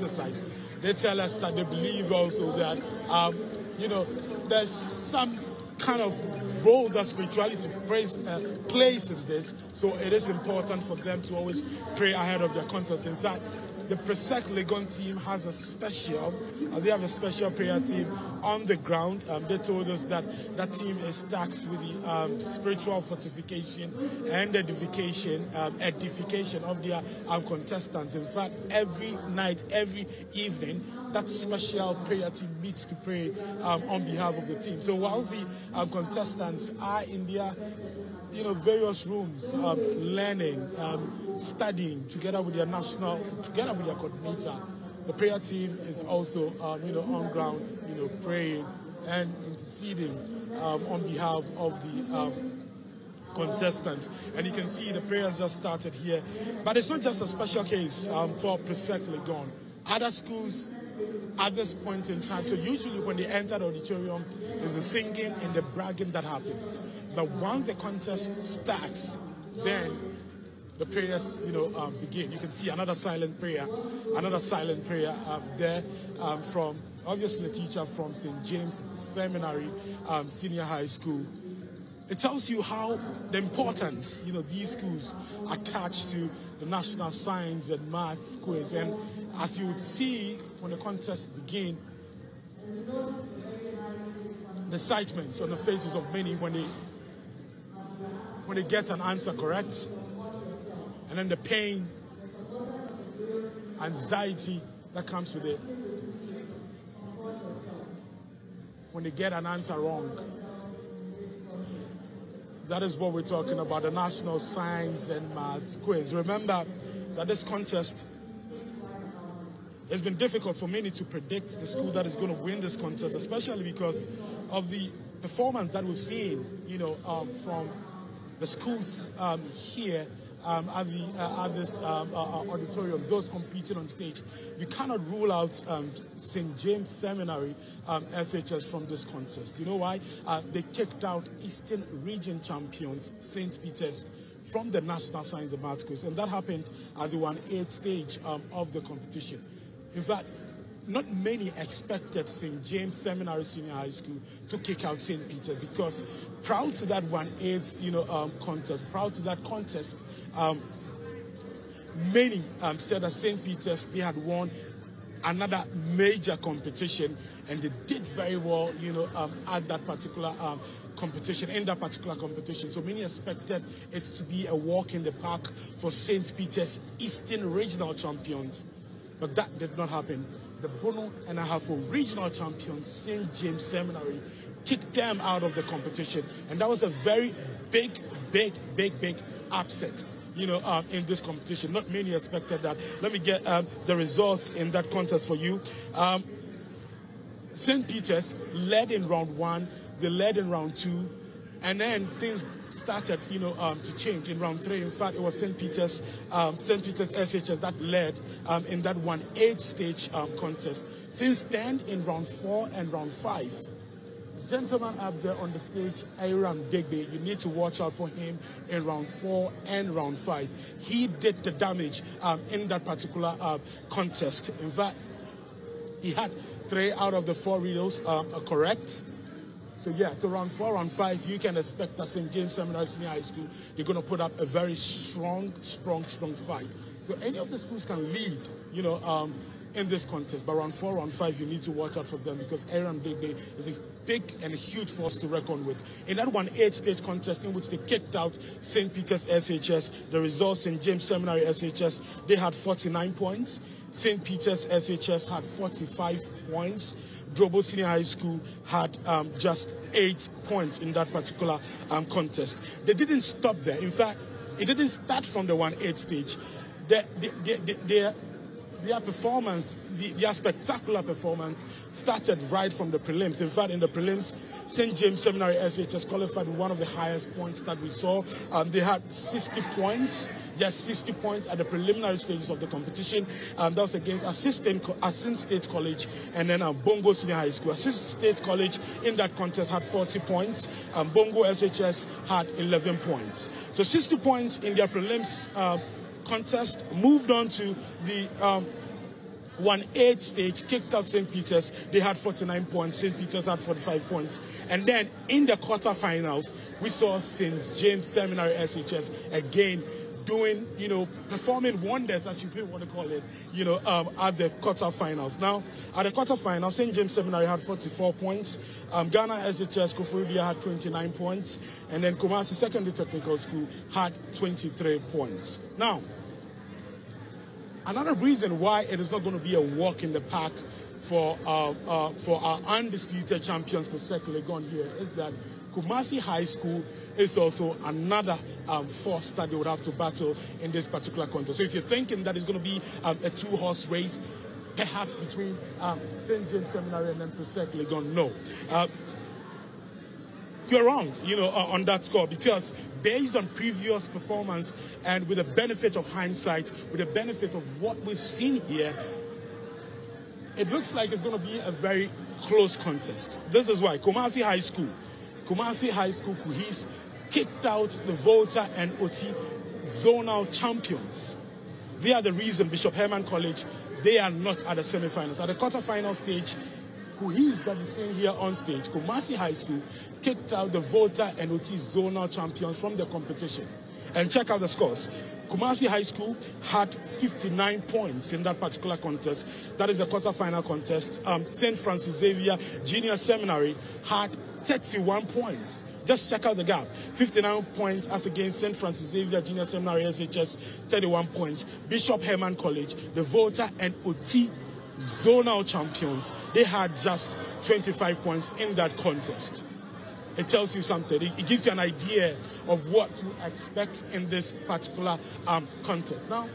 exercise. They tell us that they believe also that, you know, there's some kind of role that spirituality plays in this. So it is important for them to always pray ahead of their contest. In fact, the Presec Legon team has a special, they have a special prayer team on the ground. They told us that that team is tasked with the spiritual fortification and edification of their contestants. In fact, every night, every evening, that special prayer team meets to pray on behalf of the team. So while the contestants are in their various rooms, learning, studying together with their coordinator, the prayer team is also, on ground, praying and interceding on behalf of the contestants. And you can see the prayers just started here. But it's not just a special case for Presec Legon. Other schools at this point in time, so usually when they enter the auditorium, there's the singing and the bragging that happens. But once the contest starts, then the prayers, begin. You can see another silent prayer there from obviously a teacher from St. James Seminary Senior High School. It tells you how the importance, these schools attached to the National Science and Maths quiz. And as you would see when the contest begin, the excitement on the faces of many when they get an answer correct, and then the pain, anxiety that comes with it when they get an answer wrong. That is what we're talking about, the National Science and Maths quiz. Remember that this contest, it's been difficult for many to predict the school that is going to win this contest, especially because of the performance that we've seen, from the schools here at this auditorium, those competing on stage. You cannot rule out St. James Seminary SHS from this contest. You know why? They kicked out Eastern Region champions St. Peter's from the National Science and Maths quiz, and that happened at the 1/8 stage of the competition. In fact, not many expected St. James Seminary Senior High School to kick out St. Peter's, because proud to that 1/8 contest, proud to that contest, many said that St. Peter's, they had won another major competition, and they did very well, at that particular competition, in that particular competition. So many expected it to be a walk in the park for St. Peter's Eastern Regional champions, but that did not happen. The Bono and Ahafo regional champions, St. James Seminary, kicked them out of the competition. And that was a very big upset, in this competition. Not many expected that. Let me get the results in that contest for you. St. Peter's led in round 1, they led in round 2, and then things started, to change in round 3. In fact, it was St. Peter's SHS that led in that 1/8 stage contest. Things stand in round 4 and round 5. Gentleman up there on the stage, Aaron Digby, you need to watch out for him in round 4 and round 5. He did the damage in that particular contest. In fact, he had 3 out of the 4 riddles correct. So yeah, so round 4, round 5, you can expect that St. James Seminary Senior High School, they're going to put up a very strong fight. So any of the schools can lead, in this contest. But round 4, round 5, you need to watch out for them, because Aaron Digby is a big and a huge force to reckon with. In that 1/8 stage contest in which they kicked out St. Peter's SHS, the results in James Seminary SHS, they had 49 points. St. Peter's SHS had 45 points. Drobo Senior High School had just 8 points in that particular contest. They didn't stop there. In fact, it didn't start from the 1/8 stage. Their performance, their spectacular performance, started right from the prelims. In fact, in the prelims, St. James Seminary SHS qualified with one of the highest points that we saw. They had 60 points. Yes, 60 points at the preliminary stages of the competition. That was against Assistant State College and then Bongo Senior High School. Assistant State College in that contest had 40 points. Bongo SHS had 11 points. So 60 points in their prelims contest, moved on to the 1-8 stage, kicked out St. Peter's. They had 49 points. St. Peter's had 45 points. And then in the quarterfinals, we saw St. James Seminary SHS again doing, performing wonders, as you want to call it, at the quarterfinals. Now, at the quarterfinals, St. James Seminary had 44 points. Ghana SHS Koforidua had 29 points. And then Kumasi Secondary Technical School had 23 points. Now, another reason why it is not going to be a walk in the park for our undisputed champions, Presec Legon here, is that Kumasi High School is also another force that they would have to battle in this particular contest. So if you're thinking that it's going to be a two-horse race, perhaps between St. James Seminary and then Presec Legon, no. You're wrong, on that score, because based on previous performance and with the benefit of hindsight, with the benefit of what we've seen here, it looks like it's going to be a very close contest. This is why Kumasi High School Kuhis kicked out the Volta and Oti zonal champions. They are the reason Bishop Herman College, they are not at the semi-finals. At the quarter-final stage, Kuhis that is seen here on stage, Kumasi High School kicked out the Volta and Oti zonal champions from the competition. And check out the scores. Kumasi High School had 59 points in that particular contest. That is a quarter-final contest. St. Francis Xavier Junior Seminary had 31 points. Just check out the gap. 59 points as against St. Francis Xavier Junior Seminary SHS, 31 points. Bishop Herman College, the Volta and OT zonal champions, they had just 25 points in that contest. It tells you something. It gives you an idea of what to expect in this particular contest. Now,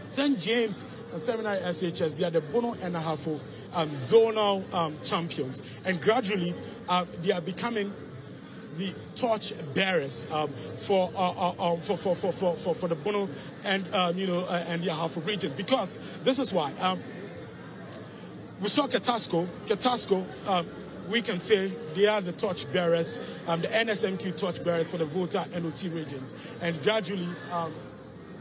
St. James Seminary SHS, they are the Bono and Ahafo zonal champions, and gradually they are becoming the torch bearers for the Bono and and the Ahafo region, because this is why we saw Ketasco. We can say they are the torch bearers, the NSMQ torch bearers for the Volta and OT regions, and gradually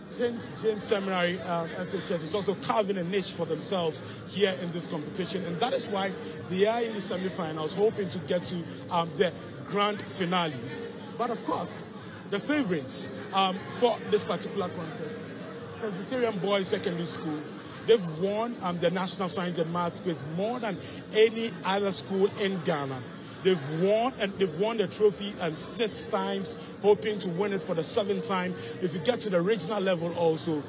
St. James Seminary SHS is also carving a niche for themselves here in this competition, and that is why they are in the semi-finals, hoping to get to the grand finale. But of course, the favorites for this particular contest, Presbyterian Boys Secondary School, they've won the National Science and Math quiz more than any other school in Ghana. They've won the trophy 6 times, hoping to win it for the 7th time. If you get to the regional level also,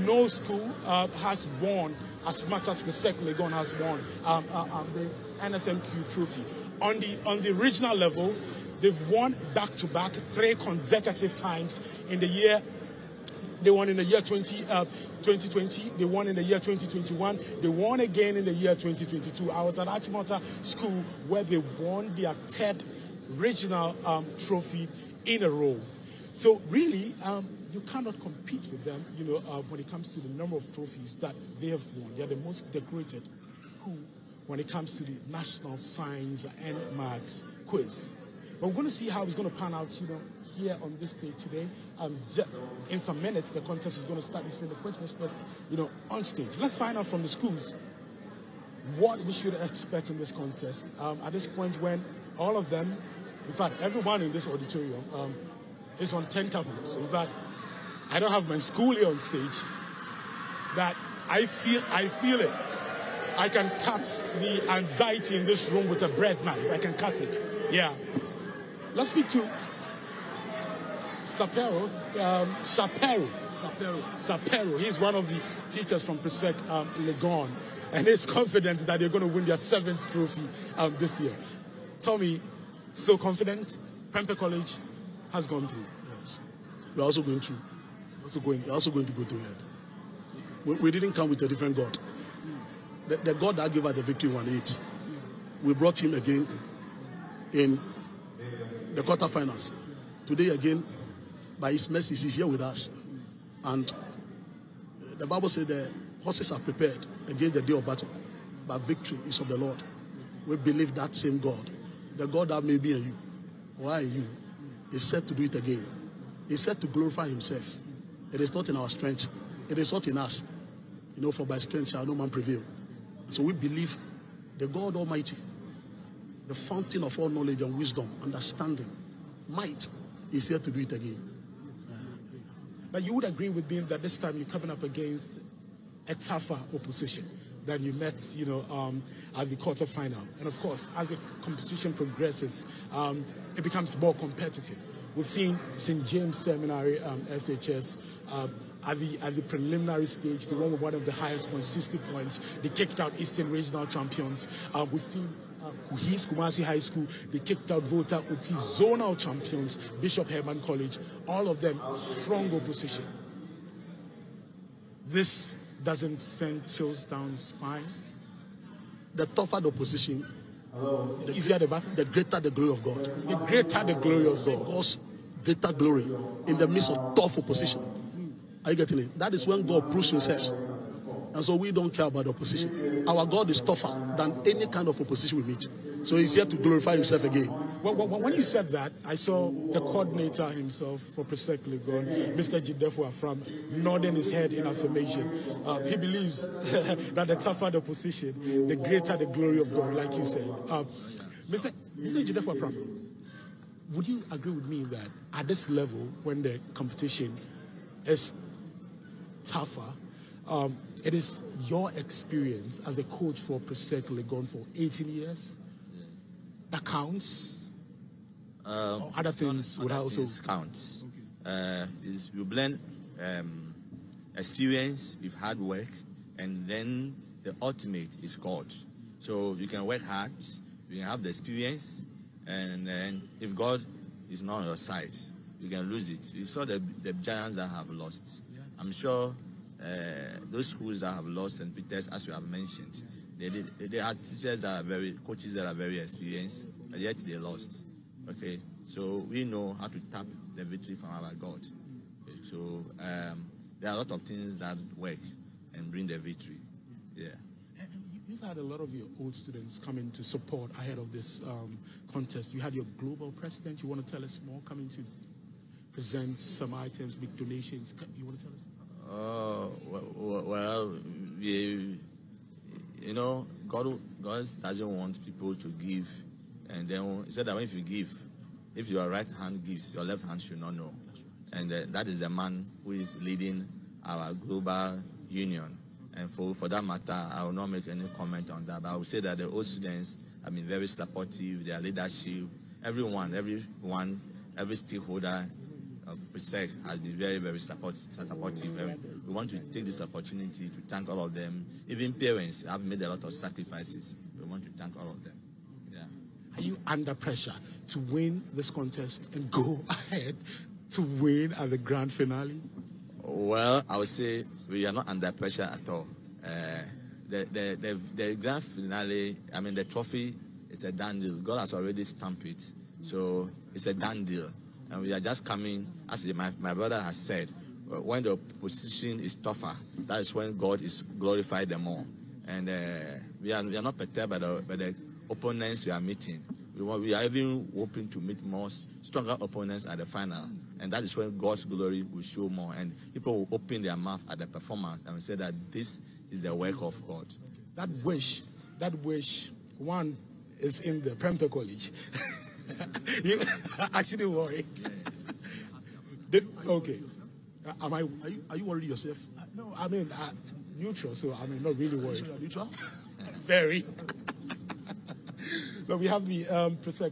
no school has won as much as Presec Legon has won the NSMQ trophy. On the regional level, they've won back-to-back 3 consecutive times in the year. They won in the year 2020, they won in the year 2021, they won again in the year 2022. I was at Achimota School where they won their 3rd regional trophy in a row. So really, you cannot compete with them, when it comes to the number of trophies that they have won. They are the most decorated school when it comes to the National Science and Maths quiz. But we're going to see how it's going to pan out, here on this stage today. In some minutes, the contest is going to start. You see the quiz experts, on stage. Let's find out from the schools what we should expect in this contest. At this point, when all of them, in fact, everyone in this auditorium is on 10 tablets. In fact, I don't have my school here on stage. That I feel it. I can cut the anxiety in this room with a bread knife. I can cut it. Yeah. Let's speak to Sapero. He's one of the teachers from Presec Legon, and he's confident that they're going to win their 7th trophy this year. Tell me, still confident? Prempeh College has gone through. Yes. We're also going through. We're also going to go through it. We didn't come with a different God. The God that gave us the victory in 1-8, we brought him again in the quarterfinals. Today again, by his mercy, he's here with us. And the Bible said the horses are prepared against the day of battle, but victory is of the Lord. We believe that same God, the God that may be in you, why you, is set to do it again. He's set to glorify himself. It is not in our strength. It is not in us. For by strength shall no man prevail. So we believe the God Almighty, the fountain of all knowledge and wisdom, understanding, might, is here to do it again. But you would agree with me that this time you're coming up against a tougher opposition than you met, at the quarterfinal. And of course, as the competition progresses, it becomes more competitive. We've seen St. James Seminary, SHS, at the preliminary stage, they won with one of the highest points, 60 points. They kicked out Eastern Regional champions. We've seen Kumasi High School, they kicked out Volta Uti zonal champions, Bishop Herman College, all of them strong opposition. This doesn't send chills down spine. The tougher the opposition, the easier the battle. The greater the glory of God. The greater the glory of God. God's greater glory in the midst of tough opposition. Are you getting it? That is when God proves himself. And so we don't care about the opposition. Our God is tougher than any kind of opposition we meet. So he's here to glorify himself again. Well, when you said that, I saw the coordinator himself for Presec Legon, Mr. Jidefo Afram, nodding his head in affirmation. He believes that the tougher the opposition, the greater the glory of God, like you said. Mr. Jidefo Afram, would you agree with me that at this level, when the competition is tougher, it is your experience as a coach for Presec Legon for 18 years that counts? Other things would also count. You blend experience with hard work, and then the ultimate is God. So you can work hard, you can have the experience, and then if God is not on your side, you can lose it. You saw the giants that have lost. I'm sure those schools that have lost St. Peter's, as you have mentioned, they had teachers that are coaches that are very experienced, and yet they lost. Okay, so we know how to tap the victory from our God. Okay, so there are a lot of things that work and bring the victory. Yeah. You've had a lot of your old students coming to support ahead of this contest. You had your global president. You want to tell us more, coming to present some items, big donations. You want to tell us? God doesn't want people to give, and then he said that if you give, if your right hand gives, your left hand should not know. And that is the man who is leading our global union. And for that matter, I will not make any comment on that, but I will say that the old students have been very supportive, their leadership, every stakeholder of Presec has been very, very supportive. And we want to take this opportunity to thank all of them. Even parents have made a lot of sacrifices. We want to thank all of them. Yeah. Are you under pressure to win this contest and go ahead to win at the grand finale? Well, I would say we are not under pressure at all. The grand finale, I mean, the trophy is a done deal. God has already stamped it. So it's a done deal. And we are just coming, as my brother has said, when the position is tougher, that is when God is glorified the more. And we are not perturbed by the opponents we are meeting. We are even hoping to meet more stronger opponents at the final. And that is when God's glory will show more. And people will open their mouth at the performance and say that this is the work of God. That wish, one is in the Prempeh College. You actually worry. Okay. Are you worried yourself? No, I mean, neutral, so I mean, not really worried. So you are neutral? Very. No, we have the Presec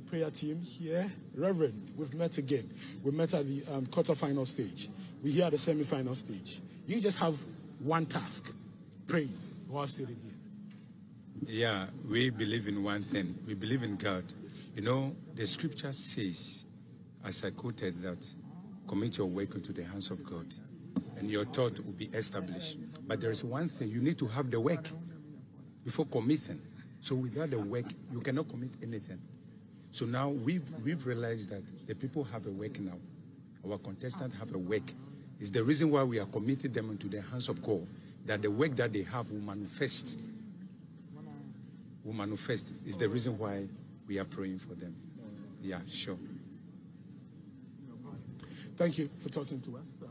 prayer team here. Reverend, we've met again. We met at the quarterfinal stage. We're here at the semi-final stage. You just have one task: pray while sitting here. Yeah, we believe in one thing. We believe in God. You know, the scripture says, as I quoted, that commit your work into the hands of God, and your thought will be established. But there is one thing: you need to have the work before committing. So without the work, you cannot commit anything. So now we've realized that the people have a work now. Our contestants have a work. It's the reason why we are committing them into the hands of God, that the work that they have will manifest. Is the reason why we are praying for them. Yeah, sure. Thank you for talking to us.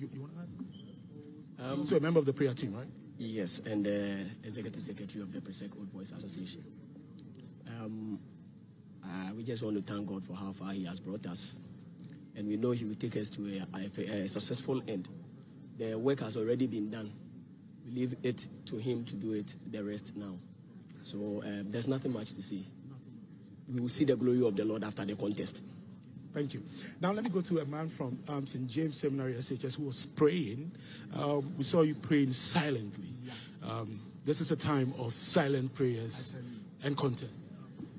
You want to add? So a member of the prayer team, right? Yes, and executive secretary of the Presec Old Boys Association. We just want to thank God for how far He has brought us, and we know He will take us to a successful end. The work has already been done. We leave it to Him to do it, the rest now. So there's nothing much to say. We will see the glory of the Lord after the contest. Thank you. Now let me go to a man from St. James Seminary, SHS, who was praying. We saw you praying silently. This is a time of silent prayers and contest.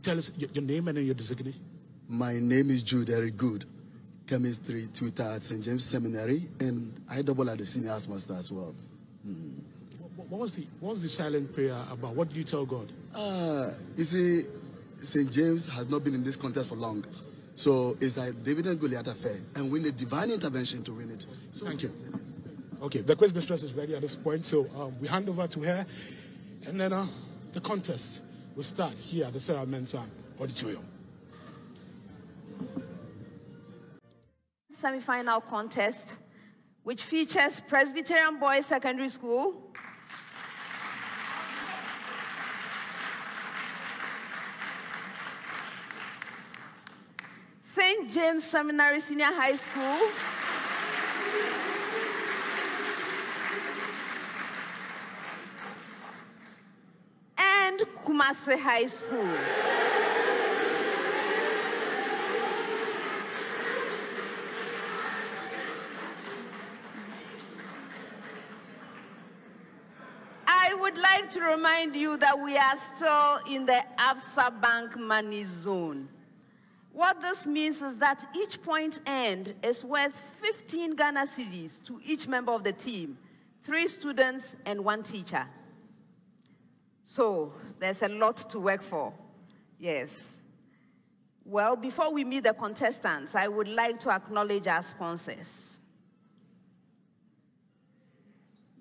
Tell us your name and then your designation. My name is Jude Eric Good, chemistry tutor at St. James Seminary, and I double at the senior arts master as well. What was the silent prayer about? What did you tell God? You see, St. James has not been in this contest for long. So it's like David and Goliath affair, and we need divine intervention to win it. So, thank you. Okay, the quiz mistress is ready at this point, so we hand over to her, and then the contest will start here at the Sarah Mensah Auditorium. Semi-final contest, which features Presbyterian Boys Secondary School, St. James Seminary Senior High School, and Kumasi High School. I would like to remind you that we are still in the Absa Bank money zone. What this means is that each point earned is worth 15 Ghana cedis to each member of the team, 3 students and 1 teacher. So there's a lot to work for. Yes. Well, before we meet the contestants, I would like to acknowledge our sponsors.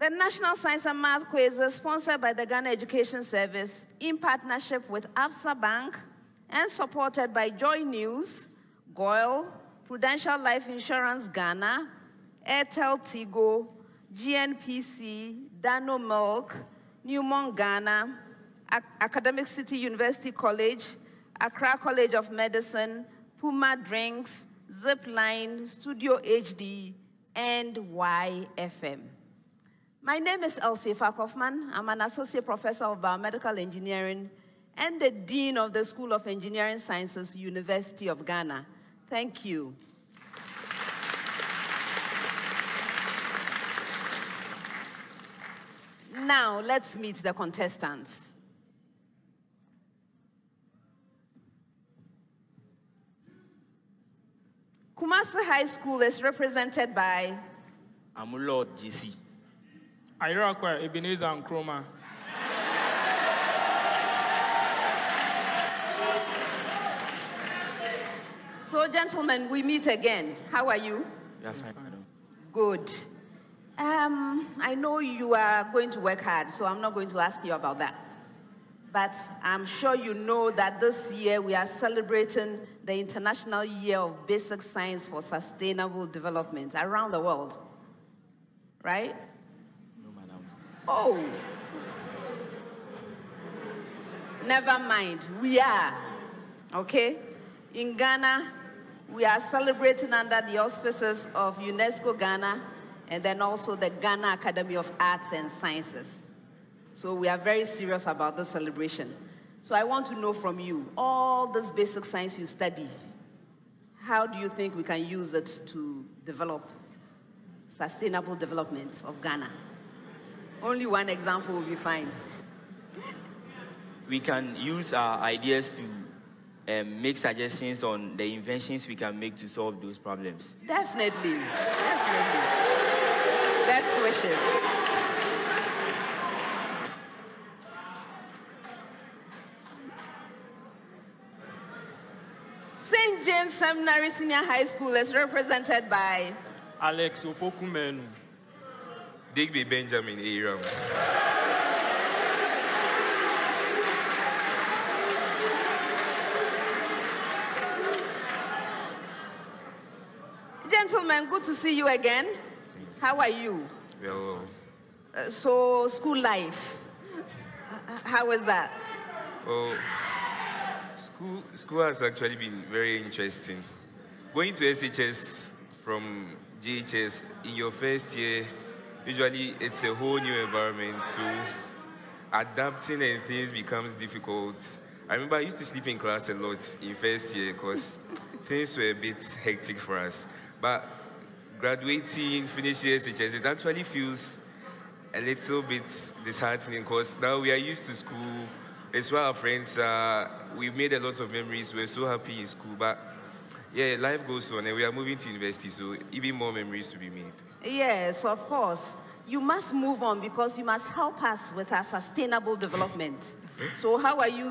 The National Science and Math Quiz is sponsored by the Ghana Education Service in partnership with Absa Bank and supported by JoyNews, GOIL, Prudential Life Insurance Ghana, Airtel Tigo, GNPC, Dano Milk, Newmont Ghana, Academic City University College, Accra College of Medicine, Puma Drinks, Zipline, Studio HD, and YFM. My name is Elsie Fakofman. I'm an associate professor of biomedical engineering and the Dean of the School of Engineering Sciences, University of Ghana. Thank you. Now, let's meet the contestants. Kumasi High School is represented by Lord GC. Irakwa Ebenezer Nkrumah. So, gentlemen, we meet again. How are you? Yeah, fine, madam. Good. I know you are going to work hard, so I'm not going to ask you about that. But I'm sure you know that this year we are celebrating the International Year of Basic Science for Sustainable Development around the world. Right? No, madam. Oh. Never mind. We are. Okay? In Ghana, we are celebrating under the auspices of UNESCO Ghana and then also the Ghana Academy of Arts and Sciences. So we are very serious about this celebration. So I want to know from you, all this basic science you study, how do you think we can use it to develop sustainable development of Ghana? Only one example will be fine. We can use our ideas to make suggestions on the inventions we can make to solve those problems. Definitely, definitely. Best wishes. St. James Seminary Senior High School is represented by Alex Opokumenu. Digby Benjamin Aram. Gentlemen, good to see you again. How are you? Well, So school life, how was that? Well, school has actually been very interesting. Going to SHS from JHS in your first year, usually it's a whole new environment, so adapting and things becomes difficult. I remember I used to sleep in class a lot in first year because things were a bit hectic for us. But graduating, finishing SHS, it actually feels a little bit disheartening because now we are used to school. It's where our friends are. We've made a lot of memories. We're so happy in school. But yeah, life goes on and we are moving to university, so even more memories to be made. Yes, of course. You must move on because you must help us with our sustainable development. So how are you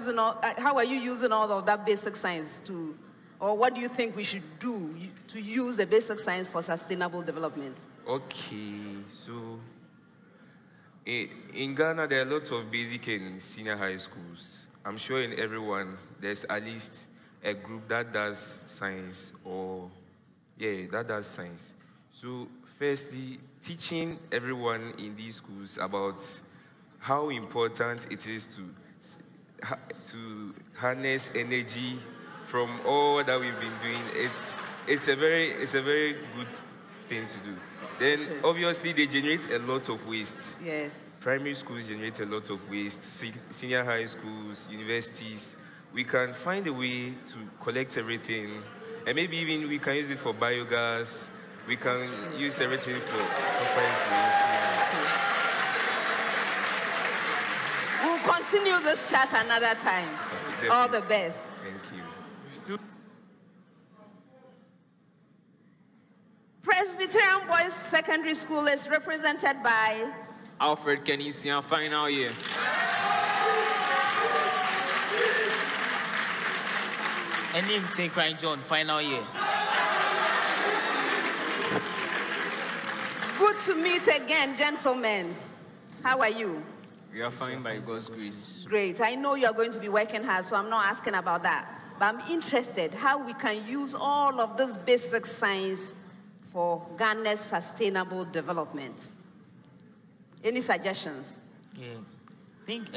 using all of that basic science to, or what do you think we should do to use the basic science for sustainable development? Okay, so in Ghana, there are lots of basic and senior high schools. I'm sure in everyone, there's at least a group that does science that does science. So firstly, teaching everyone in these schools about how important it is to harness energy from all that we've been doing. It's a very good thing to do. Then obviously they generate a lot of waste. Yes. Primary schools generate a lot of waste. Senior high schools, universities. We can find a way to collect everything, and maybe even we can use it for biogas. We can use everything for proper installation. We'll continue this chat another time. Okay, all the best. Thank you. Presbyterian Boys Secondary School is represented by Alfred Kenisian, final year. Enim St. John, final year. Good to meet again, gentlemen. How are you? We are fine by God's grace. Great. I know you are going to be working hard, so I'm not asking about that. But I'm interested how we can use all of this basic science for Ghana's sustainable development. Any suggestions? Yeah. I think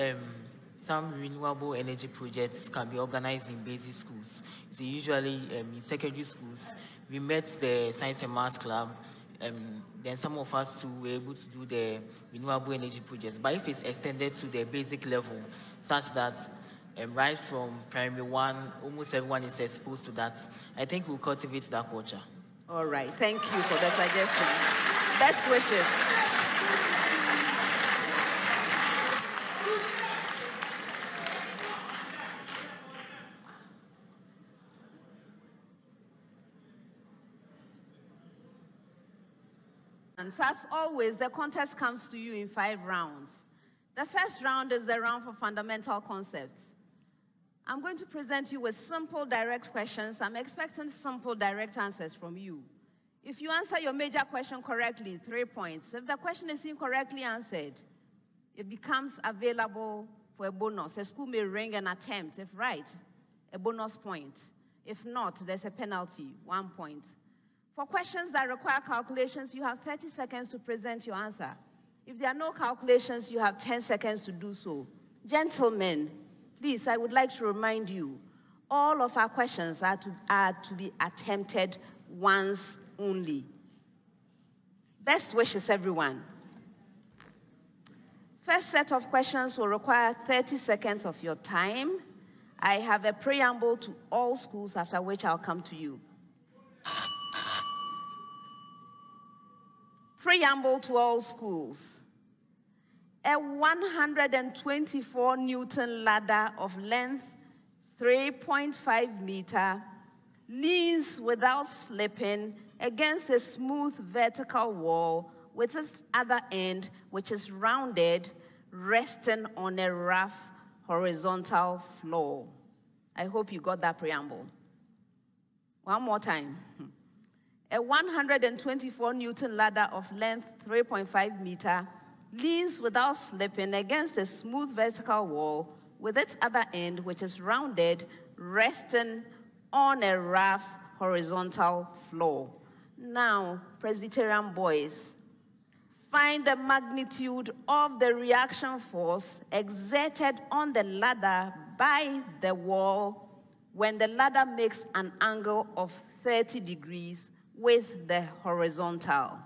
some renewable energy projects can be organized in basic schools. So usually in secondary schools, we met the Science and Maths Club, then some of us too were able to do the renewable energy projects. But if it's extended to the basic level, such that right from primary one, almost everyone is exposed to that, I think we'll cultivate that culture. All right, thank you for the suggestion. Best wishes. As always, the contest comes to you in 5 rounds. The first round is the round for fundamental concepts. I'm going to present you with simple, direct questions. I'm expecting simple, direct answers from you. If you answer your major question correctly, 3 points. If the question is incorrectly answered, it becomes available for a bonus. A school may ring an attempt. If right, a bonus point. If not, there's a penalty, 1 point. For questions that require calculations, you have 30 seconds to present your answer. If there are no calculations, you have 10 seconds to do so. Gentlemen, please, I would like to remind you, all of our questions are to be attempted once only. Best wishes, everyone. First set of questions will require 30 seconds of your time. I have a preamble to all schools, after which I'll come to you. Preamble to all schools. A 124 Newton ladder of length 3.5 meter leans without slipping against a smooth vertical wall with its other end, which is rounded, resting on a rough horizontal floor. I hope you got that preamble. One more time. A 124 Newton ladder of length 3.5 meter leans without slipping against a smooth vertical wall with its other end, which is rounded, resting on a rough horizontal floor. Now, Presbyterian boys, Find the magnitude of the reaction force exerted on the ladder by the wall when the ladder makes an angle of 30 degrees with the horizontal.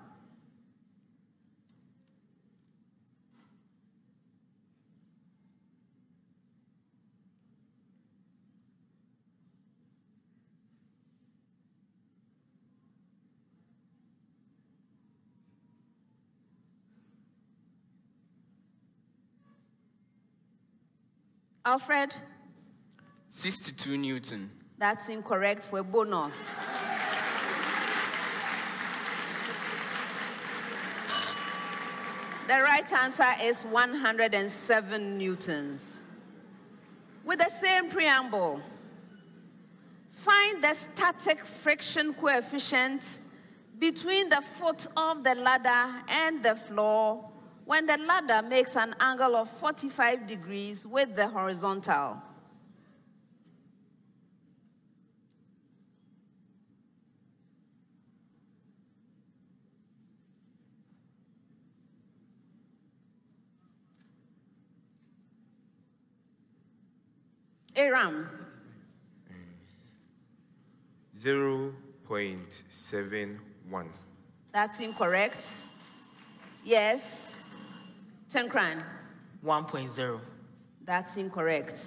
Alfred? 62 Newton. That's incorrect for a bonus. The right answer is 107 newtons. With the same preamble, find the static friction coefficient between the foot of the ladder and the floor when the ladder makes an angle of 45 degrees with the horizontal. Aram. 0.71. That's incorrect. Yes. Tenkran. 1.0. That's incorrect.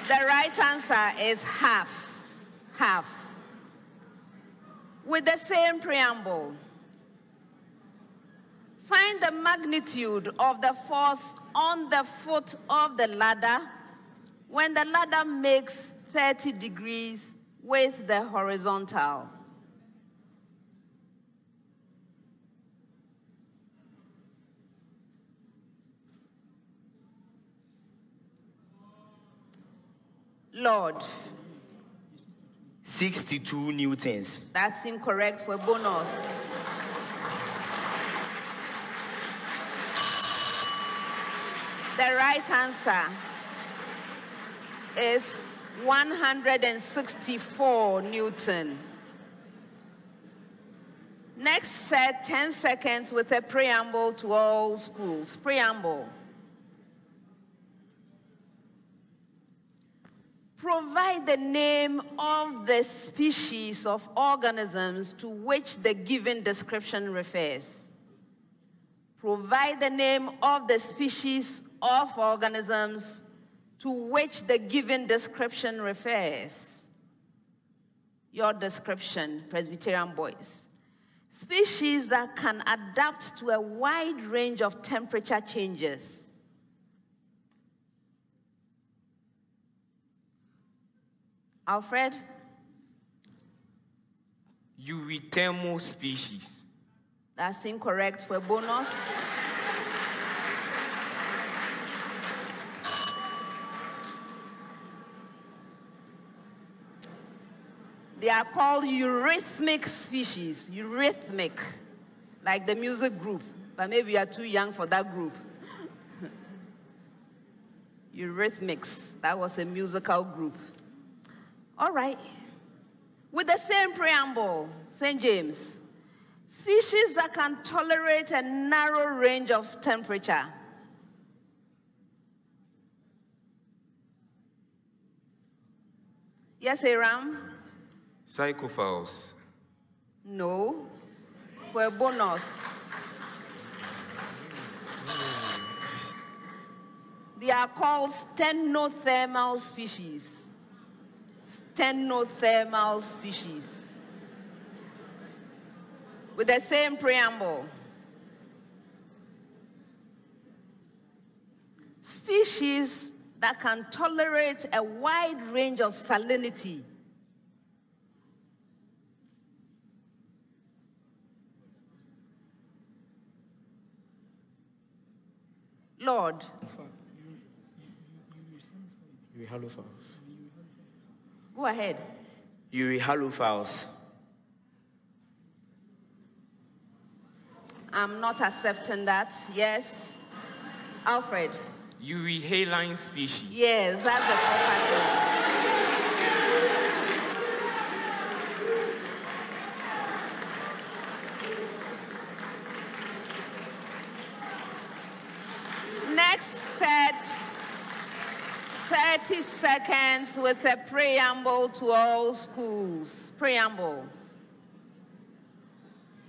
The right answer is half. Half. With the same preamble, find the magnitude of the force on the foot of the ladder when the ladder makes 30 degrees with the horizontal. Lord. 62 newtons. That's incorrect for a bonus. The right answer is 164 Newton. Next set, 10 seconds with a preamble to all schools. Preamble. Provide the name of the species of organisms to which the given description refers. Provide the name of the species of organisms to which the given description refers. Your description, Presbyterian boys. Species that can adapt to a wide range of temperature changes. Alfred? Eurythermal species. That's incorrect for a bonus. They are called eurythmic species. Eurythmic, like the music group, but maybe you are too young for that group. Eurythmics, that was a musical group. All right. With the same preamble, St. James, species that can tolerate a narrow range of temperature. Yes, Aram? Psychophiles. No. For a bonus. They are called stenothermal species. Stenothermal species. With the same preamble. Species that can tolerate a wide range of salinity. Lord. Go ahead. Euryhalophiles. I'm not accepting that. Yes. Alfred. Euryhaline species. Yes, that's the proper thing. 30 seconds with a preamble to all schools. Preamble.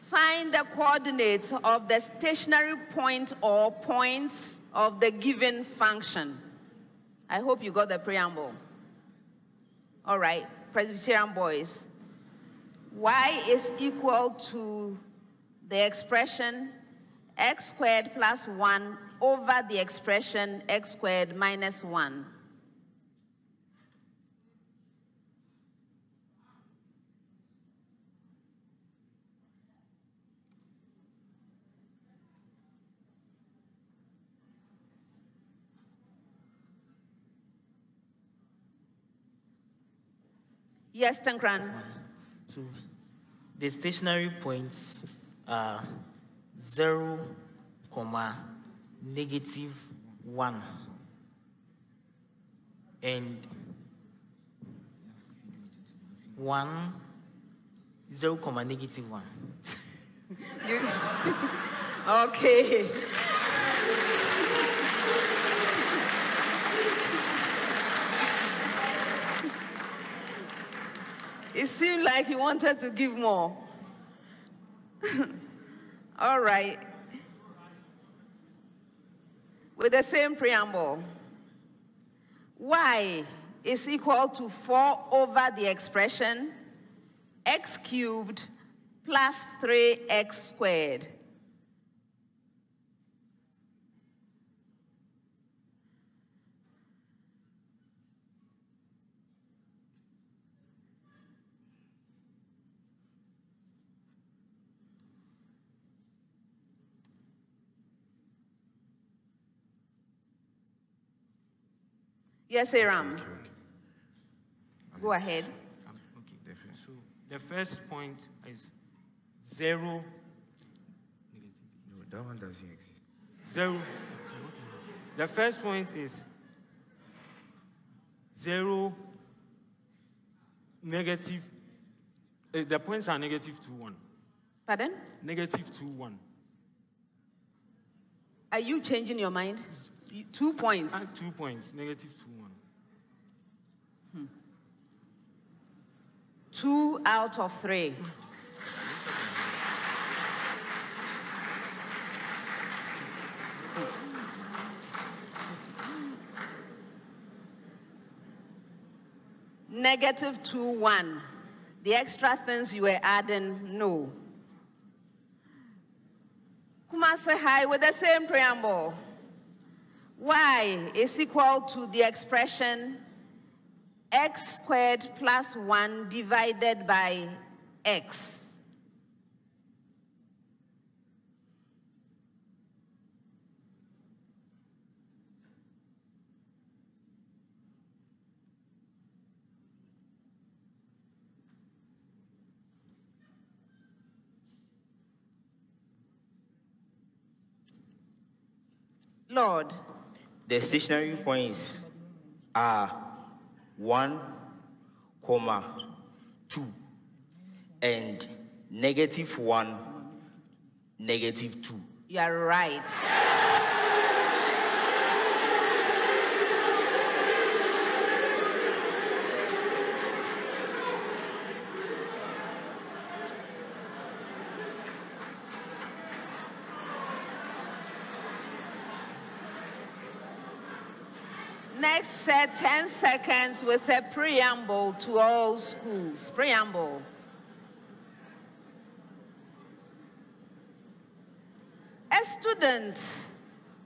Find the coordinates of the stationary point or points of the given function. I hope you got the preamble. All right, Presbyterian boys. Y is equal to the expression x squared plus 1 over the expression x squared minus 1. Yes, Tankran. So the stationary points are 0, negative 1 and 1, 0, negative 1. Okay. It seemed like you wanted to give more. All right. With the same preamble, y is equal to 4 over the expression x cubed plus 3x squared. Yes, Aram. Okay. Go ahead. Okay. So the first point is 0. No, that one doesn't exist. 0. The first point is 0, negative. The points are negative 2, 1. Pardon? Negative 2, 1. Are you changing your mind? 2 points. 2 points, negative 2, 1. 2 out of 3. Negative 2, 1. The extra things you were adding, no. Kumasi High with the same preamble. Y is equal to the expression x squared plus 1 divided by x. Lord. The stationary points are 1, 2 and negative 1, negative 2. You are right. Next set 10 seconds with a preamble to all schools. Preamble. A student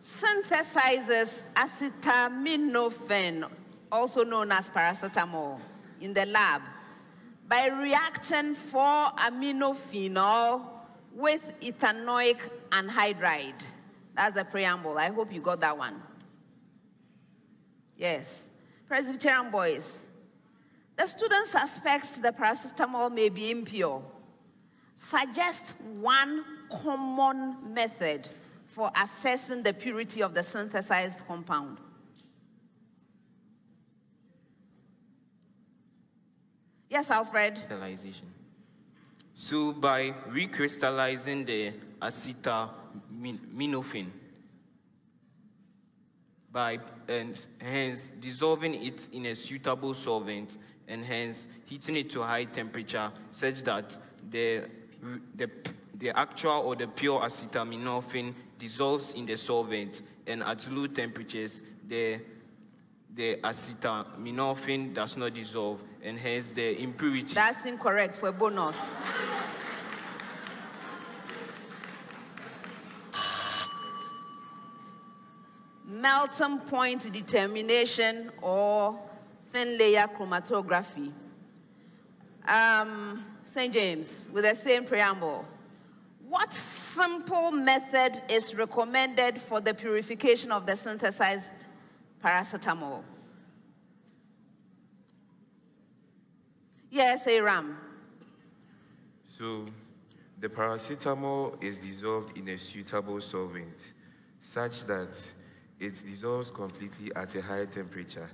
synthesizes acetaminophen, also known as paracetamol, in the lab by reacting 4-aminophenol with ethanoic anhydride. That's the preamble. I hope you got that one. Yes. Presbyterian boys, the student suspects the paracetamol may be impure. Suggest one common method for assessing the purity of the synthesized compound. Yes, Alfred. Crystallization. So by recrystallizing the acetaminophen, and hence dissolving it in a suitable solvent, and hence heating it to a high temperature such that the actual or the pure acetaminophen dissolves in the solvent, and at low temperatures the acetaminophen does not dissolve, and hence the impurities. That's incorrect for a bonus. Melting point determination or thin layer chromatography. St. James, with the same preamble. What simple method is recommended for the purification of the synthesized paracetamol? Yes, Aram. So, the paracetamol is dissolved in a suitable solvent, such that it dissolves completely at a high temperature.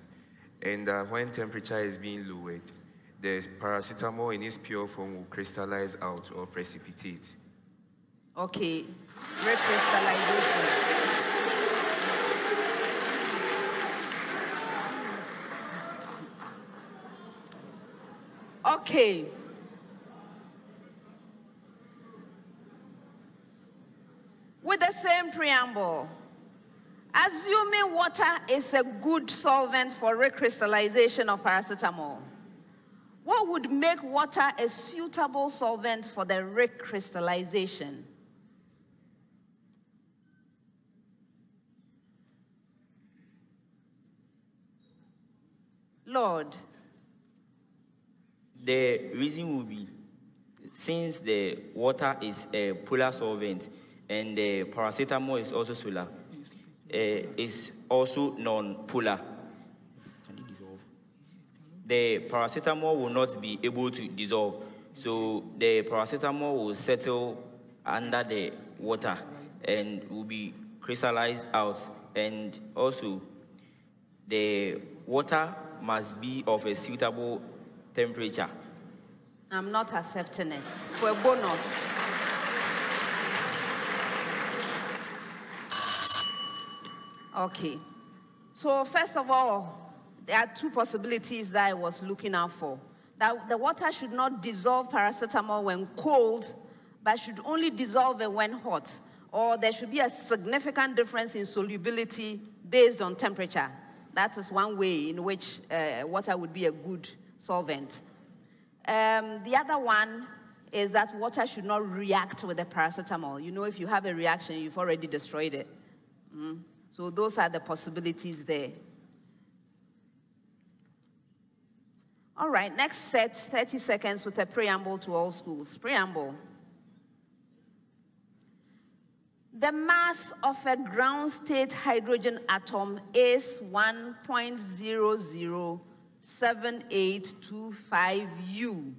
And when temperature is being lowered, the paracetamol in its pure form will crystallize out or precipitate. Okay, recrystallization. Okay. With the same preamble, assuming water is a good solvent for recrystallization of paracetamol, what would make water a suitable solvent for the recrystallization? Lord. The reason will be, since the water is a polar solvent and the paracetamol is also solar, is also non-polar. The paracetamol will not be able to dissolve, so the paracetamol will settle under the water and will be crystallized out, and also the water must be of a suitable temperature. I'm not accepting it. For a bonus. Okay. So first of all, there are two possibilities that I was looking out for. That the water should not dissolve paracetamol when cold, but should only dissolve it when hot. Or there should be a significant difference in solubility based on temperature. That is one way in which water would be a good solvent. The other one is that water should not react with the paracetamol. You know, if you have a reaction, you've already destroyed it. So those are the possibilities there. All right, next set, 30 seconds with a preamble to all schools. Preamble. The mass of a ground state hydrogen atom is 1.007825 U.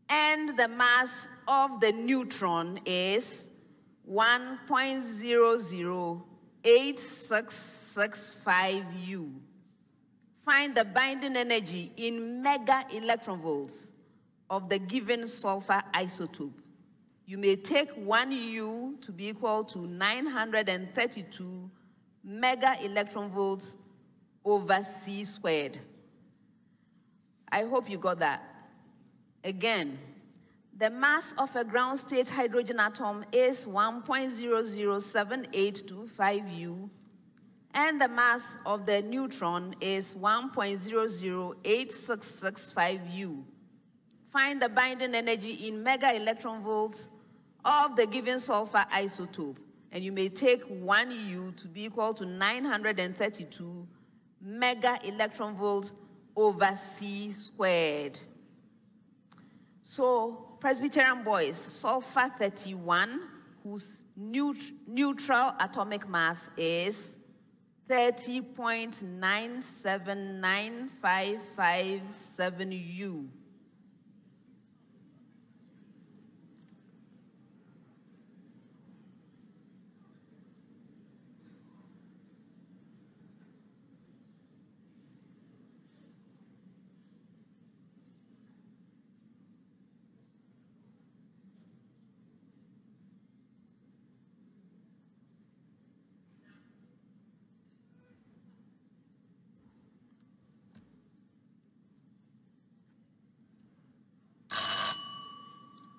And the mass of the neutron is 1.008665 U. Find the binding energy in mega electronvolts of the given sulfur isotope. You may take 1 U to be equal to 932 mega electronvolts over C squared. I hope you got that. Again, the mass of a ground state hydrogen atom is 1.007825 U, and the mass of the neutron is 1.008665 U. Find the binding energy in mega electronvolts of the given sulfur isotope, and you may take 1 U to be equal to 932 mega electronvolts over C squared. So, Presbyterian boys, sulfur 31, whose neutral atomic mass is 30.979557 U.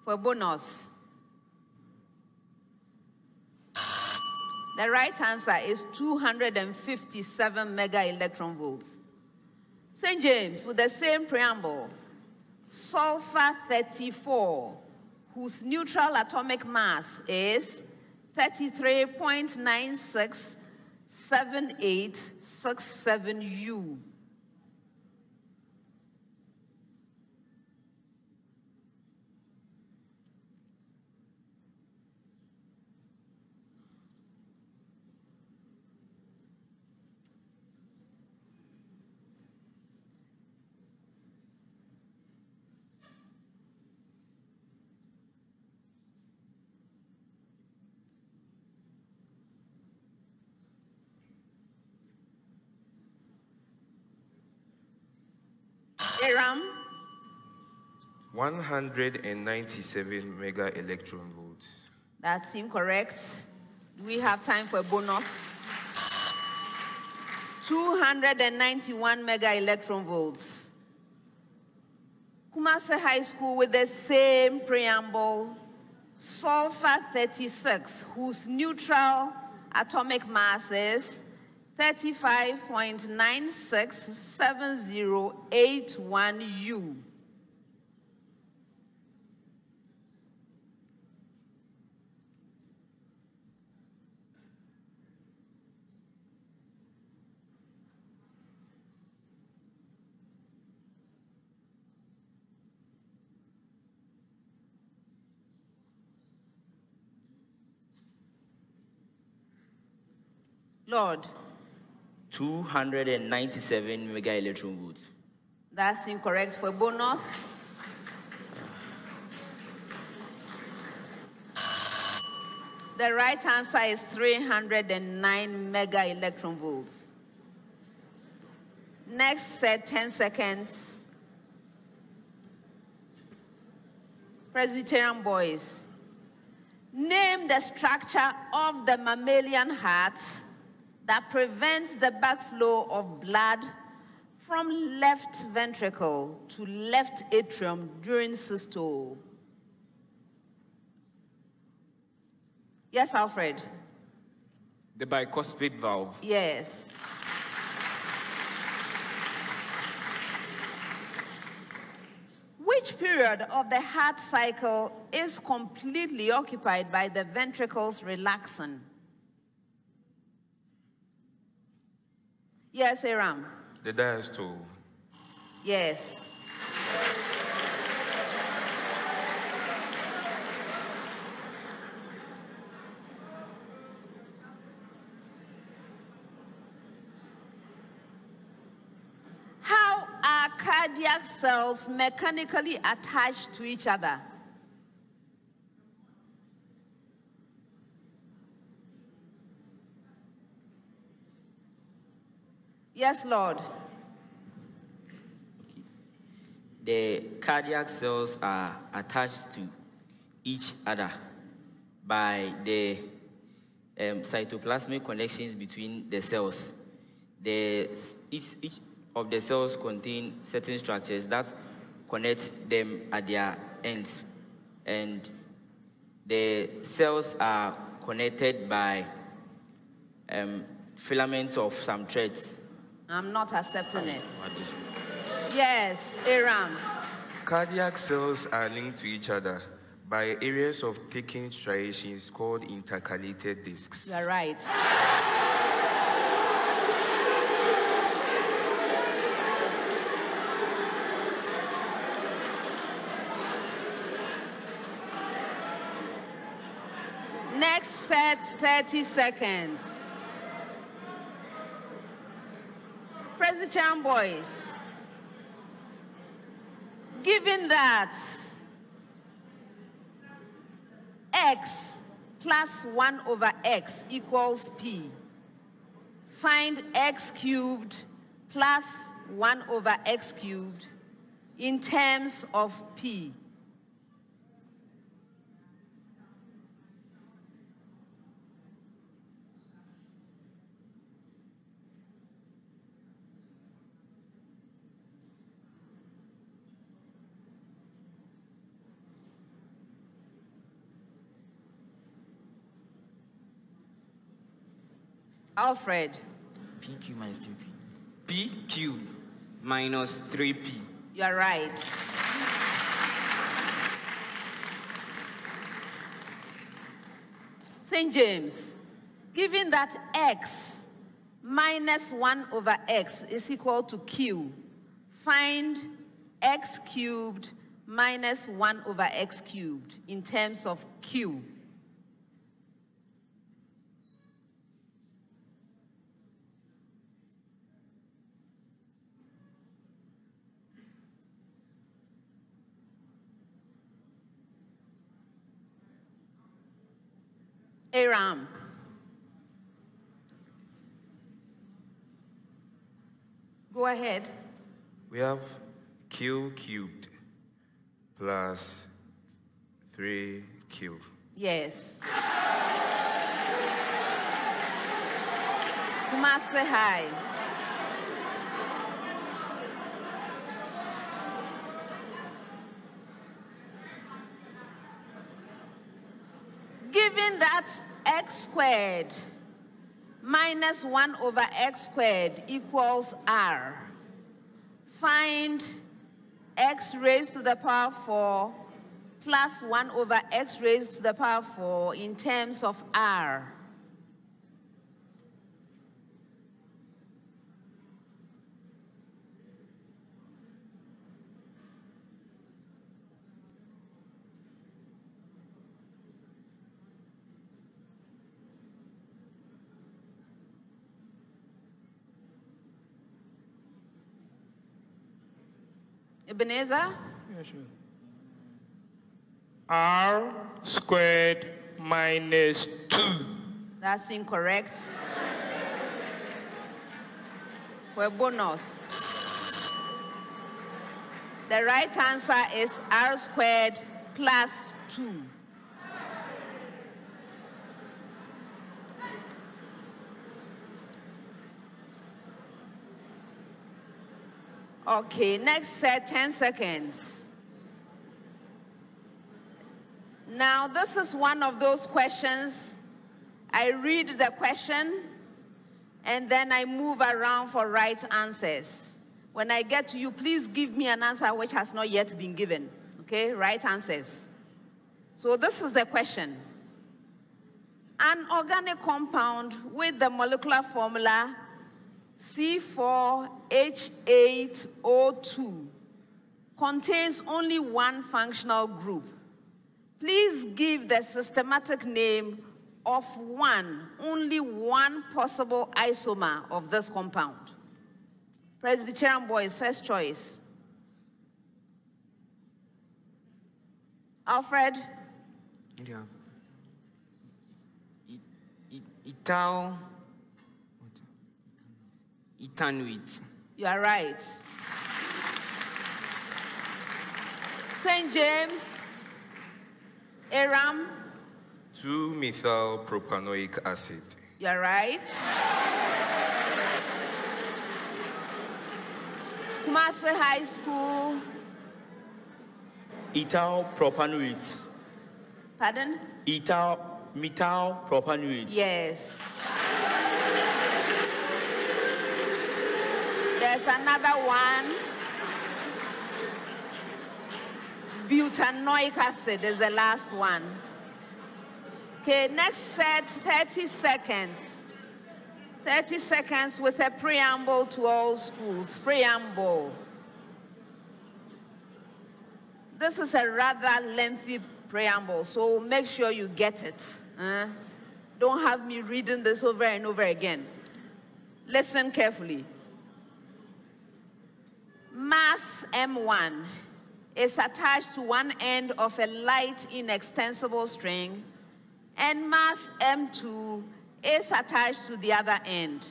for bonus? The right answer is 257 mega electron volts. St. James, with the same preamble, sulfur 34, whose neutral atomic mass is 33.967867 U. Aram? 197 mega electron volts. That's incorrect. Do we have time for a bonus? 291 mega electron volts. Kumasi High School, with the same preamble, sulfur 36, whose neutral atomic mass is 35.967081 U. Lord. 297 mega electron volts. That's incorrect for bonus. The right answer is 309 mega electron volts. Next set, 10 seconds. Presbyterian boys, name the structure of the mammalian heart that prevents the backflow of blood from left ventricle to left atrium during systole. Yes, Alfred? The bicuspid valve. Yes. Which period of the heart cycle is completely occupied by the ventricles relaxing? Yes, Aram. The diastole. Yes. How are cardiac cells mechanically attached to each other? Yes, Lord. Okay. The cardiac cells are attached to each other by the cytoplasmic connections between the cells. Each of the cells contain certain structures that connect them at their ends. And the cells are connected by filaments of some threads. I'm not accepting it. Yes, Aram. Cardiac cells are linked to each other by areas of thickened striations called intercalated discs. You're right. Next set, 30 seconds. Presbyterian boys, given that x plus 1 over x equals p, find x cubed plus 1 over x cubed in terms of p. Alfred. PQ minus 3P. PQ minus 3P. You are right. St. James, given that x minus 1 over x is equal to q, find x cubed minus 1 over x cubed in terms of q. Aram. Go ahead. We have q cubed plus 3q. Yes. Kumasi High. Given that x squared minus 1 over x squared equals r, find x raised to the power 4 plus 1 over x raised to the power 4 in terms of r. Ebenezer? Yeah, sure. R squared minus 2. That's incorrect. For a bonus. The right answer is r squared plus 2. Okay, next set, 10 seconds. Now, this is one of those questions. I read the question, and then I move around for right answers. When I get to you, please give me an answer which has not yet been given. Okay, right answers. So this is the question. An organic compound with the molecular formula C4H8O2 contains only one functional group. Please give the systematic name of only one possible isomer of this compound. Presbyterian boys, first choice. Alfred? Yeah. Ethanoate. You are right. St. James, Aram. 2-methylpropanoic acid. You are right. Kumasi High School. Ethyl propanoate. Pardon? Methyl propanoate. Yes. There's another one. Butanoic acid is the last one. Okay, next set, 30 seconds. 30 seconds with a preamble to all schools. Preamble. This is a rather lengthy preamble, so make sure you get it. Don't have me reading this over and over again. Listen carefully. Mass M1 is attached to one end of a light inextensible string, and mass M2 is attached to the other end.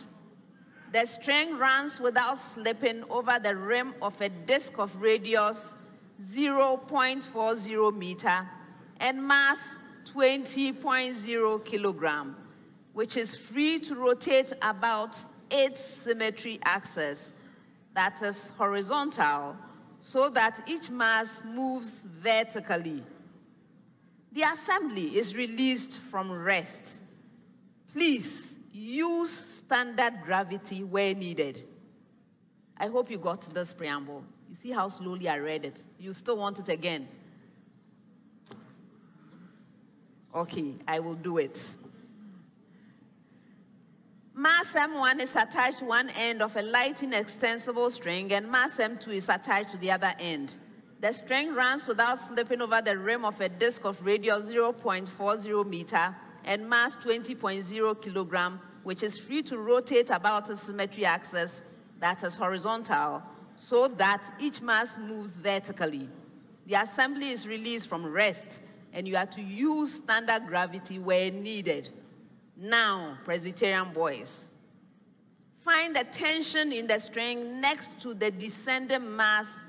The string runs without slipping over the rim of a disk of radius 0.40 meter and mass 20.0 kilogram, which is free to rotate about its symmetry axis, that is horizontal, so that each mass moves vertically. The assembly is released from rest. Please use standard gravity where needed. I hope you got this preamble. You see how slowly I read it. You still want it again? Okay, I will do it. Mass M1 is attached to one end of a lighting extensible string, and mass M2 is attached to the other end. The string runs without slipping over the rim of a disc of radius 0.40 meter and mass 20.0 kilogram, which is free to rotate about a symmetry axis that is horizontal, so that each mass moves vertically. The assembly is released from rest, and you are to use standard gravity where needed. Now, Presbyterian boys, find the tension in the string next to the descending mass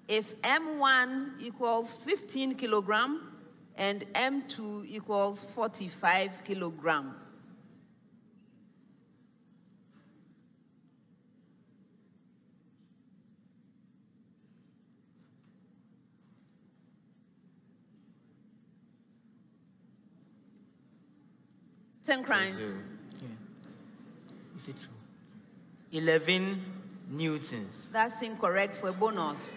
if M1 equals 15 kilogram and M2 equals 45 kilogram. Crime. Yeah. Is it true? 11 newtons. That's incorrect for a bonus.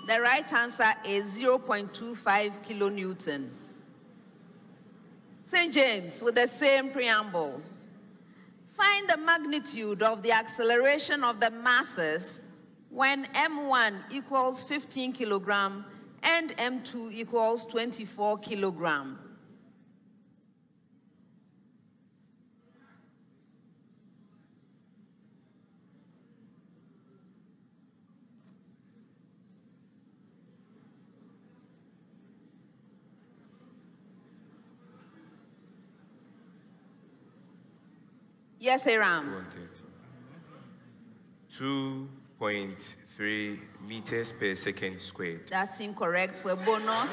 The right answer is 0.25 kilonewton. St. James, with the same preamble. Find the magnitude of the acceleration of the masses when M1 equals 15 kilogram and M2 equals 24 kilogram. Yes, Aram. 2.3 meters per second squared. That's incorrect for a bonus.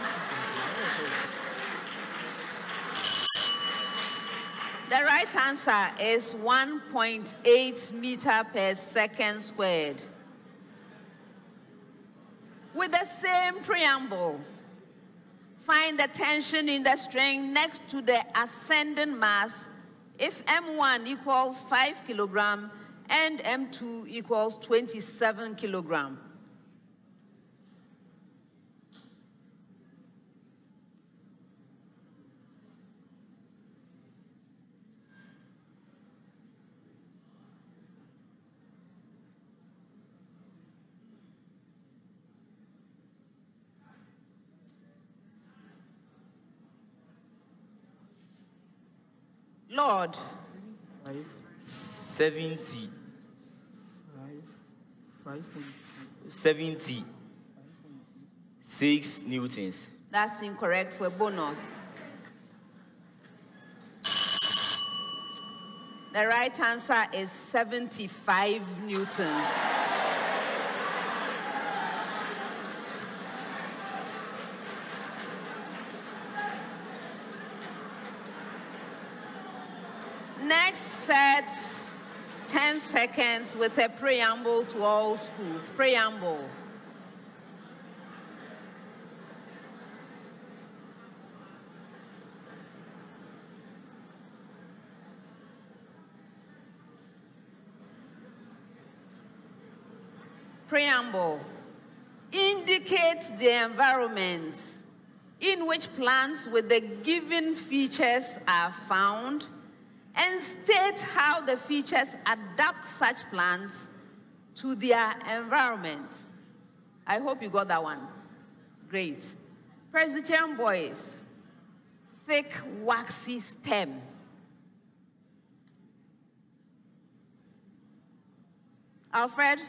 The right answer is 1.8 meter per second squared. With the same preamble, find the tension in the string next to the ascending mass if M1 equals 5 kilogram and M2 equals 27 kilogram. Lord. 70. 76 newtons. That's incorrect for a bonus. The right answer is 75 newtons. Next set, 10 seconds with a preamble to all schools. Preamble. Preamble. Indicate the environment in which plants with the given features are found, and state how the features adapt such plants to their environment. I hope you got that one. Great. Presbyterian boys, thick, waxy stem. Alfred?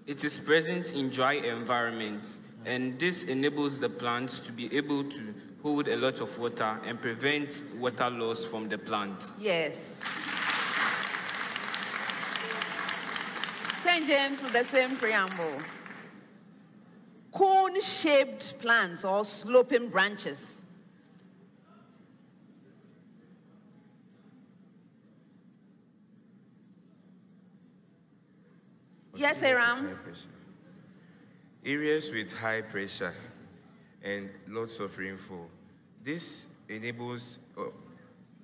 It is present in dry environments, and this enables the plants to be able to hold a lot of water and prevent water loss from the plant. Yes. St. James with the same preamble. Cone-shaped plants or sloping branches. Yes, Aram. Areas with high pressure and lots of rainfall. This enables,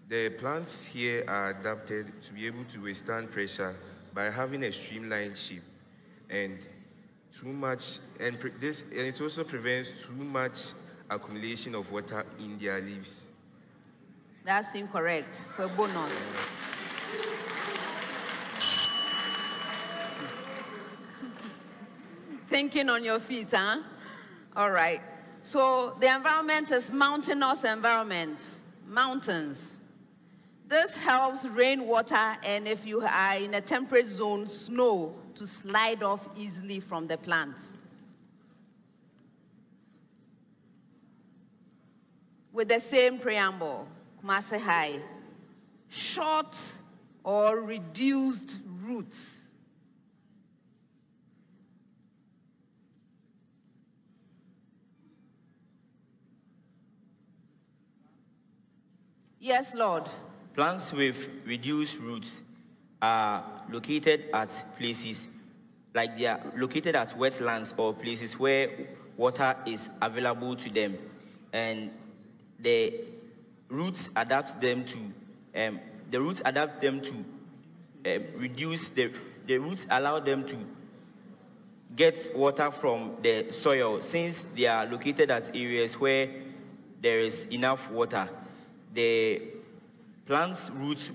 the plants here are adapted to be able to withstand pressure by having a streamlined shape, and it also prevents too much accumulation of water in their leaves. That's incorrect. For bonus. Thinking on your feet, huh? All right. So the environment is mountainous environments, mountains. This helps rainwater, and if you are in a temperate zone, snow to slide off easily from the plant. With the same preamble, Kumasi High, short or reduced roots. Yes, Lord. Plants with reduced roots are located at places like they are located at wetlands or places where water is available to them, and the roots adapt them to reduce the roots allow them to get water from the soil. Since they are located at areas where there is enough water, the plant's roots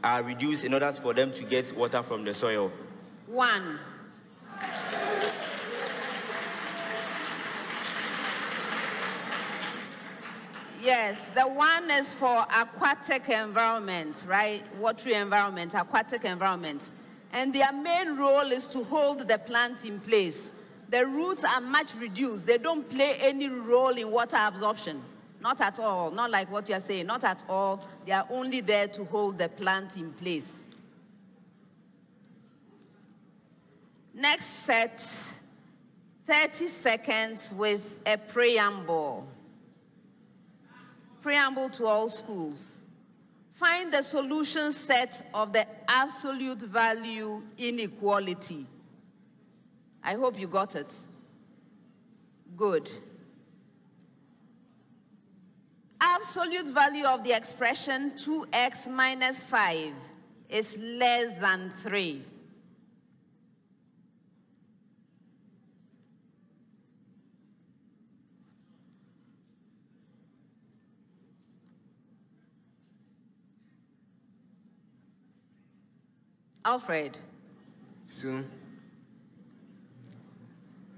are reduced in order for them to get water from the soil. 1. Yes, the 1 is for aquatic environment, right? Watery environment, aquatic environment. And their main role is to hold the plant in place. The roots are much reduced. They don't play any role in water absorption. Not at all, not like what you're saying, not at all. They are only there to hold the plant in place. Next set, 30 seconds with a preamble. Preamble to all schools. Find the solution set of the absolute value inequality. I hope you got it. Good. Absolute value of the expression 2x minus 5 is less than 3. Alfred. So,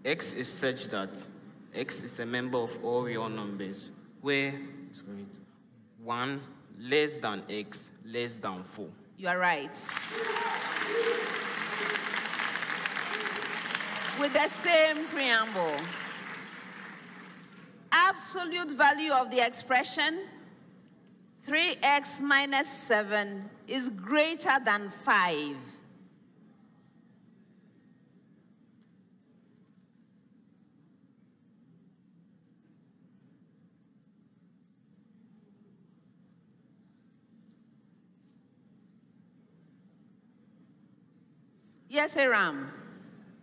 x is such that x is a member of all real numbers where 1 less than x less than 4. You are right. With the same preamble, absolute value of the expression 3x minus 7 is greater than 5. Yes, Aram.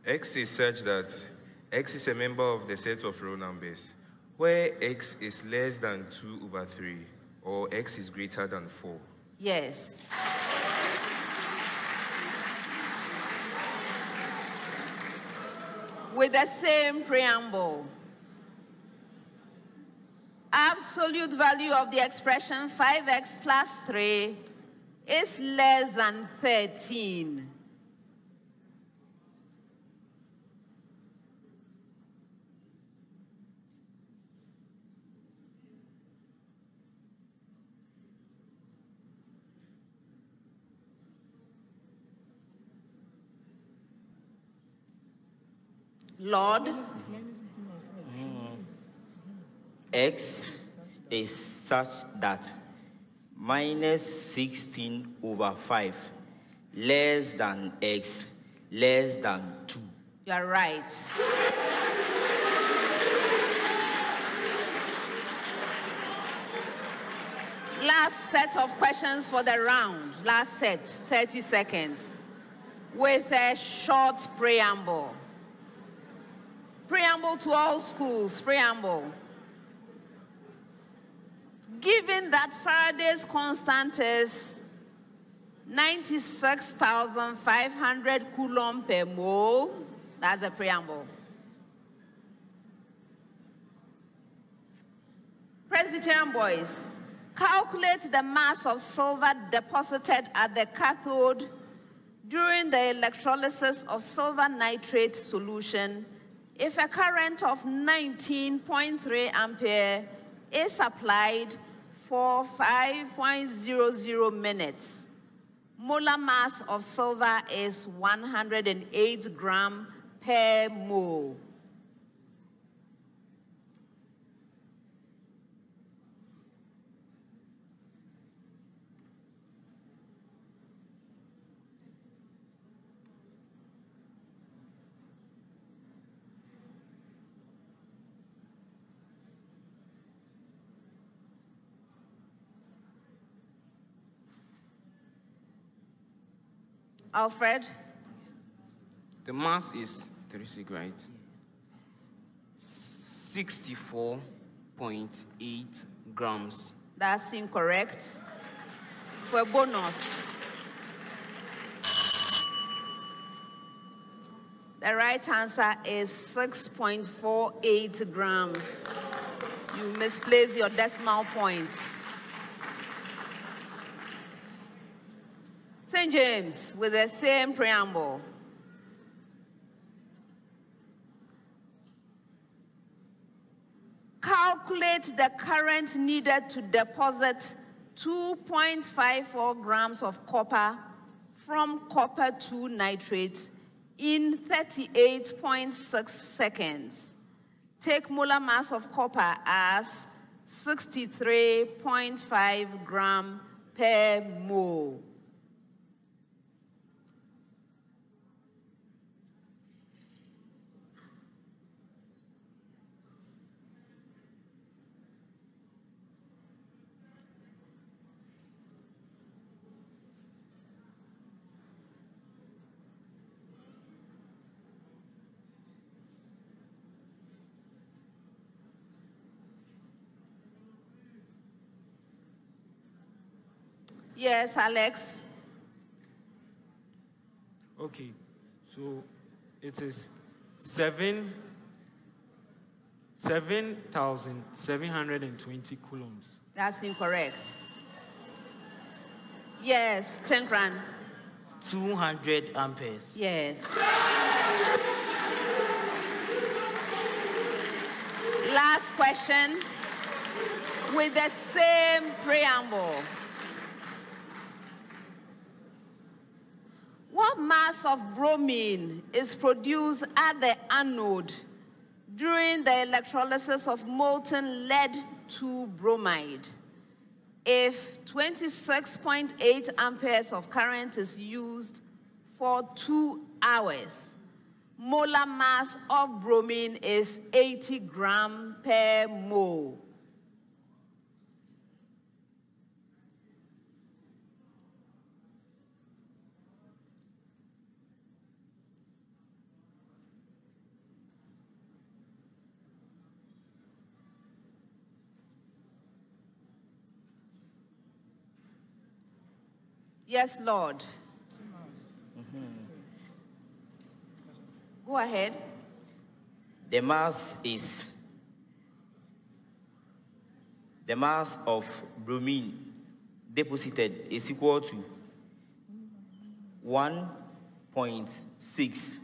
X is such that x is a member of the set of real numbers, where x is less than 2 over 3, or x is greater than 4. Yes. With the same preamble, absolute value of the expression 5x plus 3 is less than 13. Lord, X is such that minus 16 over 5 less than x less than 2. You are right. Last set of questions for the round. Last set, 30 seconds. With a short preamble. Preamble to all schools, preamble. Given that Faraday's constant is 96,500 coulomb per mole, that's a preamble. Presbyterian boys, calculate the mass of silver deposited at the cathode during the electrolysis of silver nitrate solution if a current of 19.3 ampere is applied for 5.00 minutes. Molar mass of silver is 108 grams per mole. Alfred? The mass is 36, right? 64.8 grams. That's incorrect. For a bonus. The right answer is 6.48 grams. You misplaced your decimal point. St. James, with the same preamble. Calculate the current needed to deposit 2.54 grams of copper from copper 2 nitrate in 38.6 seconds. Take molar mass of copper as 63.5 grams per mole. Yes, Alex. Okay, so it is 7,720 coulombs. That's incorrect. Yes, Chenkran. 200 amperes. Yes. Last question with the same preamble. What mass of bromine is produced at the anode during the electrolysis of molten lead to bromide? If 26.8 amperes of current is used for 2 hours, molar mass of bromine is 80 grams per mole. Yes, Lord. Go ahead. The mass of bromine deposited is equal to 1.6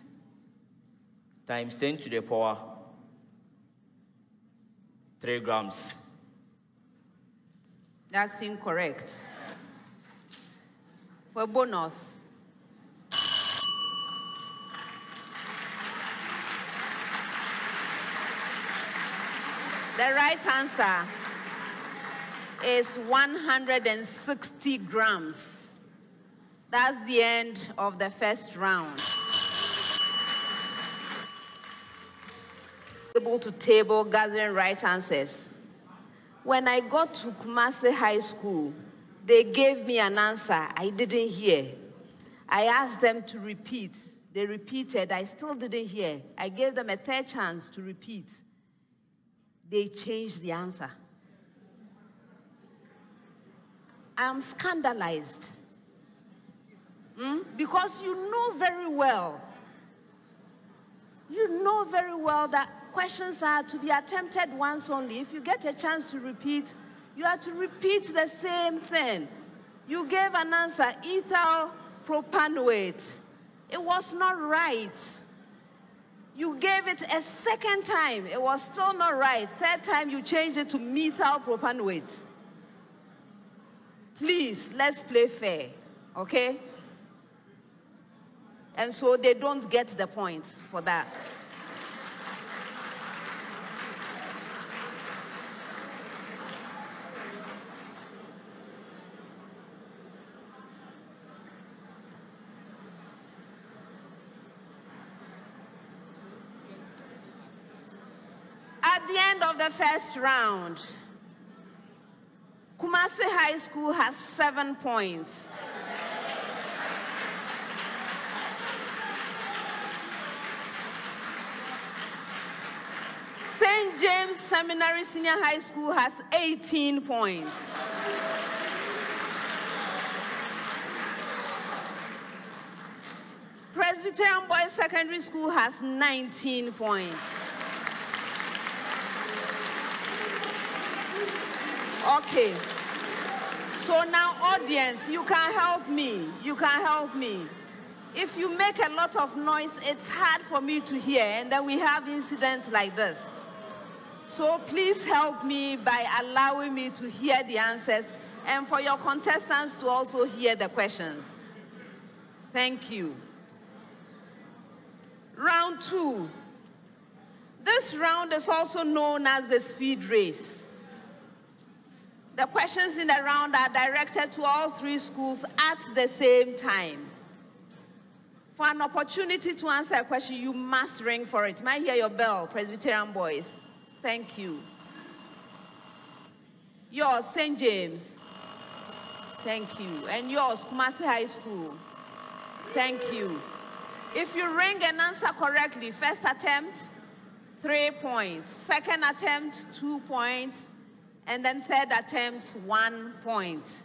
times 10 to the power 3 grams. That's incorrect. For bonus. The right answer is 160 grams. That's the end of the first round. Able to table gathering right answers. When I got to Kumasi High School, they gave me an answer I didn't hear. I asked them to repeat. They repeated. I still didn't hear. I gave them a third chance to repeat. They changed the answer. I am scandalized. Because you know very well that questions are to be attempted once only. If you get a chance to repeat, you have to repeat the same thing. You gave an answer, ethyl propanoate. It was not right. You gave it a second time. It was still not right. Third time, you changed it to methyl propanoate. Please, let's play fair, okay? And so they don't get the points for that. At the end of the first round, Kumasi High School has 7 points. St. James Seminary Senior High School has 18 points. Presbyterian Boys Secondary School has 19 points. Okay. So now, audience, you can help me. You can help me. If you make a lot of noise, it's hard for me to hear, and then we have incidents like this. So please help me by allowing me to hear the answers and for your contestants to also hear the questions. Thank you. Round 2. This round is also known as the speed race. The questions in the round are directed to all 3 schools at the same time. For an opportunity to answer a question, you must ring for it. May I hear your bell, Presbyterian boys? Thank you. Yours, St. James. Thank you. And yours, Kumasi High School. Thank you. If you ring and answer correctly, first attempt, 3 points. Second attempt, 2 points. And then third attempt, 1 point.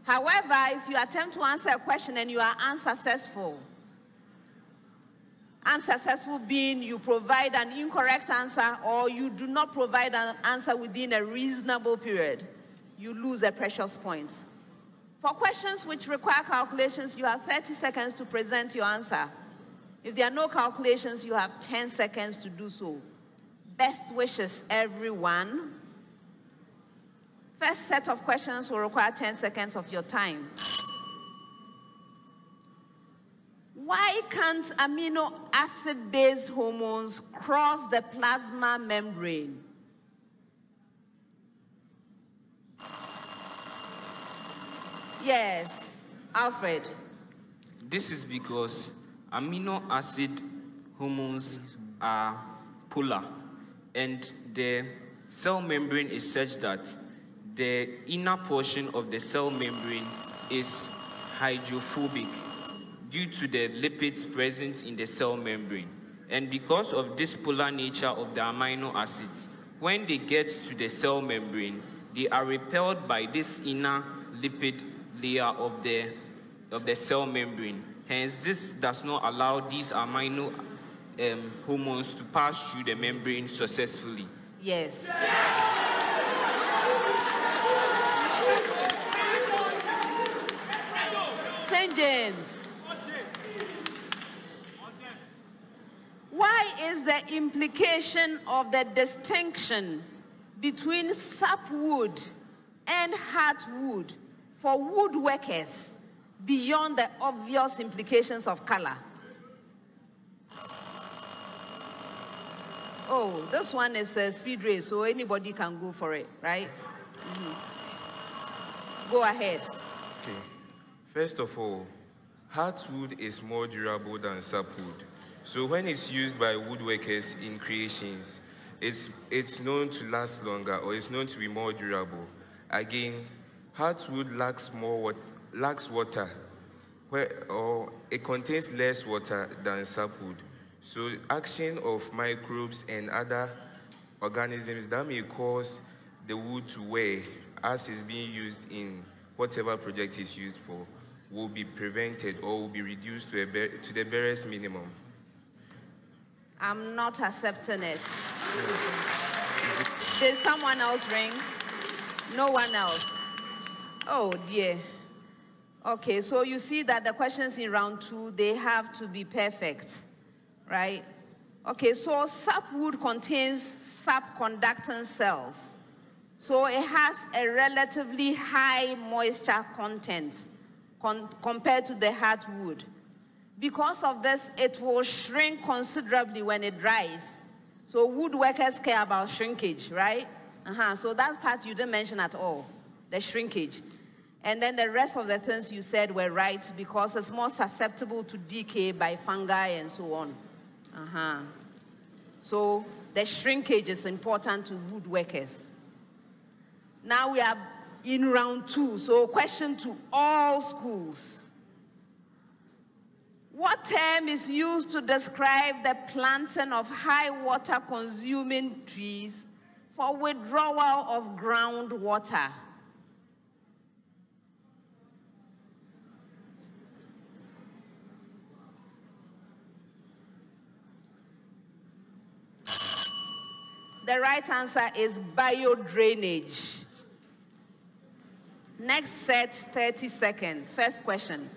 However, if you attempt to answer a question and you are unsuccessful being you provide an incorrect answer or you do not provide an answer within a reasonable period, you lose a precious point. For questions which require calculations, you have 30 seconds to present your answer. If there are no calculations, you have 10 seconds to do so. Best wishes, everyone. First set of questions will require 10 seconds of your time. Why can't amino acid-based hormones cross the plasma membrane? Yes, Alfred. This is because amino acid hormones are polar, and the cell membrane is such that the inner portion of the cell membrane is hydrophobic due to the lipids present in the cell membrane. And because of this polar nature of the amino acids, when they get to the cell membrane, they are repelled by this inner lipid layer of the cell membrane. Hence, this does not allow these amino hormones to pass through the membrane successfully. Yes. St. James. Why is the implication of the distinction between sapwood and heartwood for woodworkers beyond the obvious implications of color? Oh, this one is a speed race, so anybody can go for it, right? Go ahead. Okay. First of all, heartwood is more durable than sapwood. So when it's used by woodworkers in creations, it's known to last longer, or it's known to be more durable. Again, heartwood lacks water. or it contains less water than sapwood. So action of microbes and other organisms that may cause the wood to wear as is being used in whatever project is used for will be prevented or will be reduced to the barest minimum. I'm not accepting it. Did someone else ring? No one else. Oh dear. Okay, so you see that the questions in round 2, they have to be perfect, right? Okay, so sapwood contains sap-conductant cells. So it has a relatively high moisture content compared to the hardwood. Because of this, it will shrink considerably when it dries. So woodworkers care about shrinkage, right? So that part you didn't mention at all, the shrinkage. And then the rest of the things you said were right because it's more susceptible to decay by fungi and so on. So the shrinkage is important to woodworkers. Now we are in round 2, so question to all schools. What term is used to describe the planting of high water consuming trees for withdrawal of groundwater? The right answer is biodrainage. Next set, 30 seconds. First question.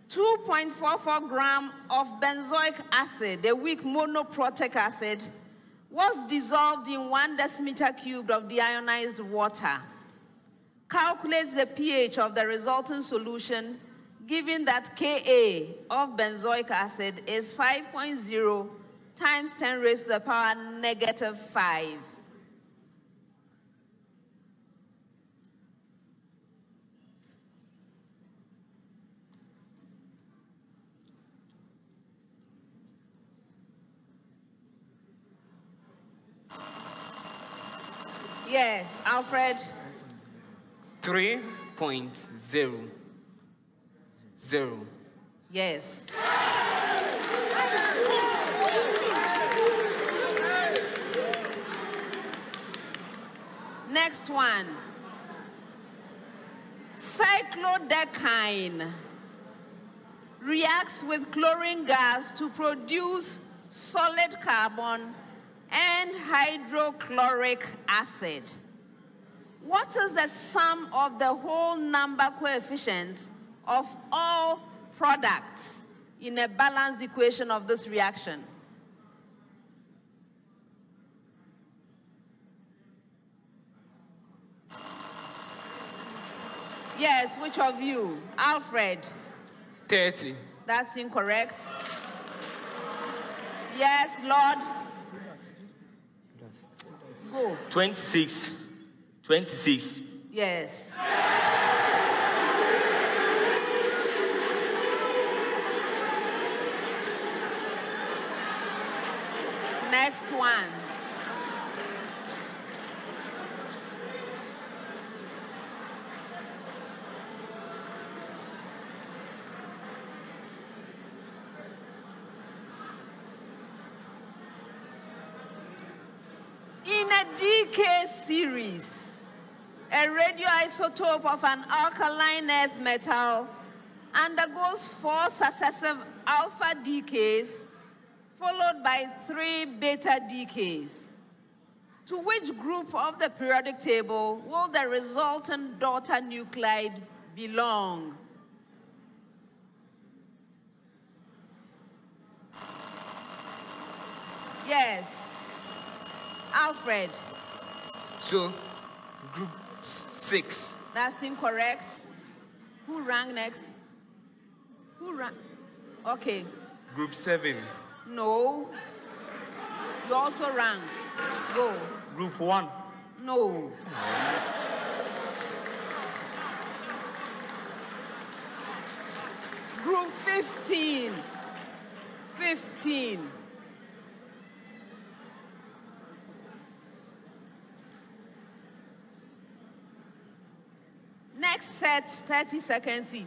2.44 gram of benzoic acid, a weak monoprotic acid, was dissolved in 1 decimeter cubed of deionized water. Calculate the pH of the resulting solution, given that Ka of benzoic acid is 5.0 times 10 raised to the power -5. Yes, Alfred. 3.00. Yes. Next one. Cyclodecane reacts with chlorine gas to produce solid carbon and hydrochloric acid. What is the sum of the whole number coefficients of all products in a balanced equation of this reaction? Yes, which of you? Alfred? 30. That's incorrect. Yes, Lord? Go. 26. 26. Yes. Next one. In a decay series, a radioisotope of an alkaline earth metal undergoes 4 successive alpha decays followed by 3 beta decays. To which group of the periodic table will the resultant daughter nuclide belong? Yes. Alfred. So, group 6. That's incorrect. Who rang next? Who rang? Okay. Group 7. No. You also rang. Go. Group 1. No. Group 15. 15. Next set, 30 seconds each.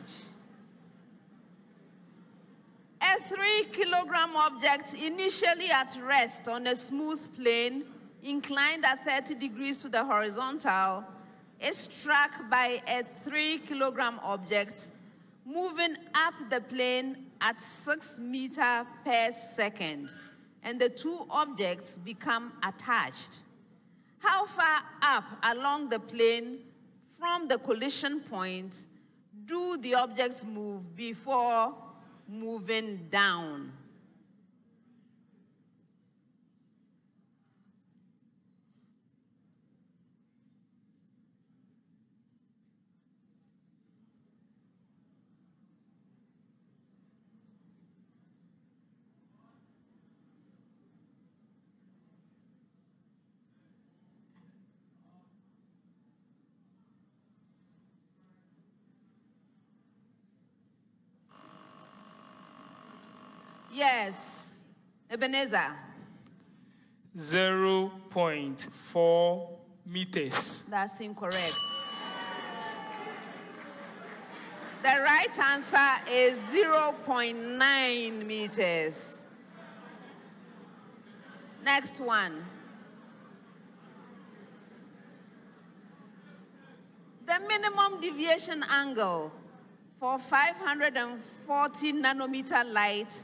kilogram object initially at rest on a smooth plane, inclined at 30 degrees to the horizontal, is struck by a 3 kilogram object moving up the plane at 6 meters per second, and the two objects become attached. How far up along the plane from the collision point do the objects move before moving down? Yes, Ebenezer. 0.4 meters. That's incorrect. The right answer is 0.9 meters. Next one. The minimum deviation angle for 540 nanometer light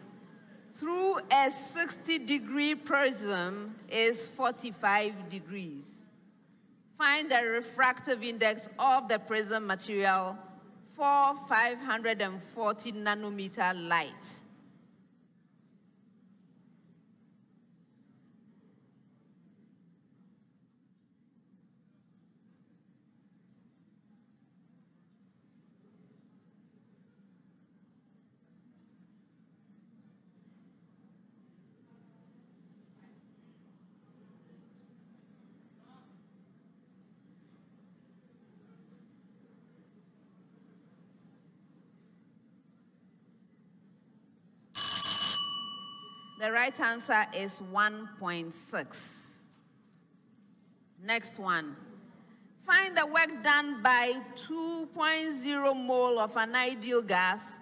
through a 60-degree prism is 45 degrees. Find the refractive index of the prism material for 540 nanometer light. The right answer is 1.6. Next one. Find the work done by 2.0 mole of an ideal gas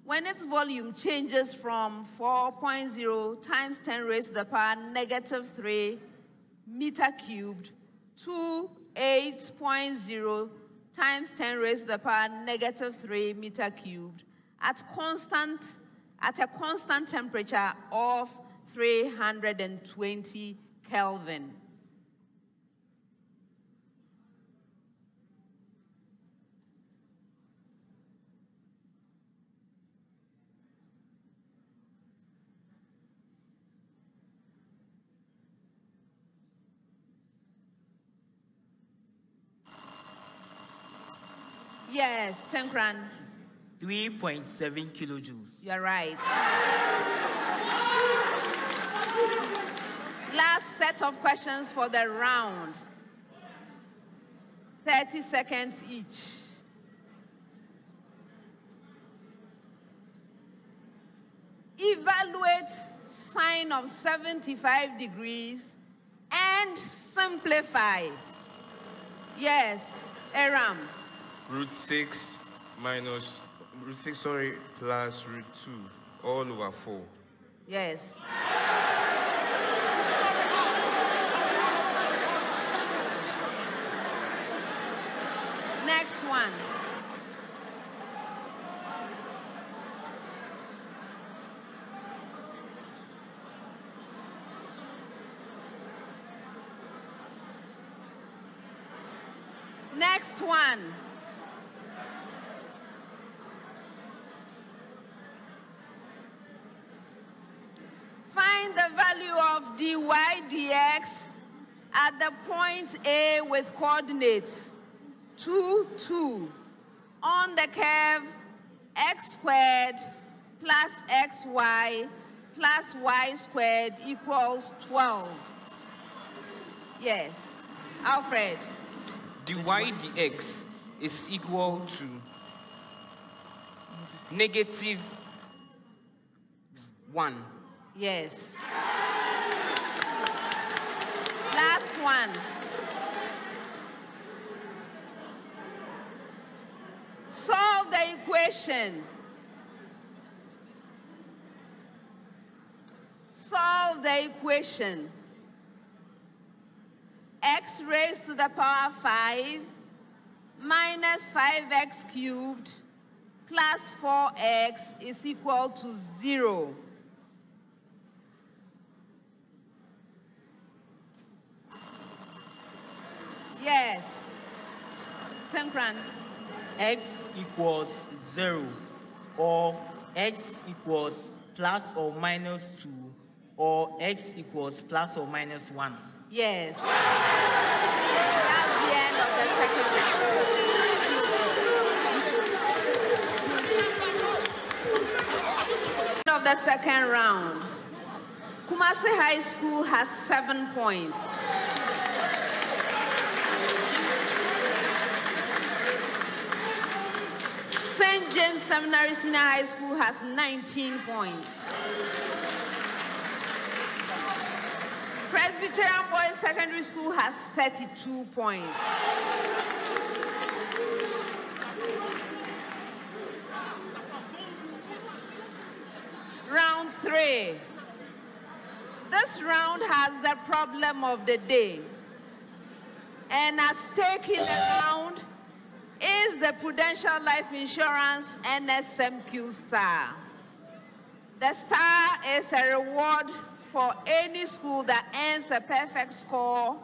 when its volume changes from 4.0 times 10 raised to the power -3 meter cubed to 8.0 times 10 raised to the power -3 meter cubed at a constant temperature of 320 Kelvin. Yes, Tenkran. 3.7 kilojoules. You're right. Last set of questions for the round. 30 seconds each. Evaluate sine of 75 degrees and simplify. Yes, Aram. √6 minus plus √2 all over 4. Yes. Next one. Next one. Find the value of dy dx at the point A with coordinates 2, 2 on the curve x squared plus xy plus y squared equals 12. Yes. Alfred. dy dx is equal to -1. Yes. Last one. Solve the equation solve the equation. X raised to the power 5 minus 5x cubed plus 4x is equal to 0. Yes. Tenkran. X equals 0, or X equals plus or minus 2, or X equals plus or minus 1. Yes. That's the end of the second round. End of the second round. Kumasi High School has 7 points. St. James Seminary Senior High School has 19 points. Presbyterian Boys Secondary School has 32 points. Round 3. This round has the problem of the day. And at stake in the round is the Prudential Life Insurance NSMQ star. The star is a reward for any school that earns a perfect score,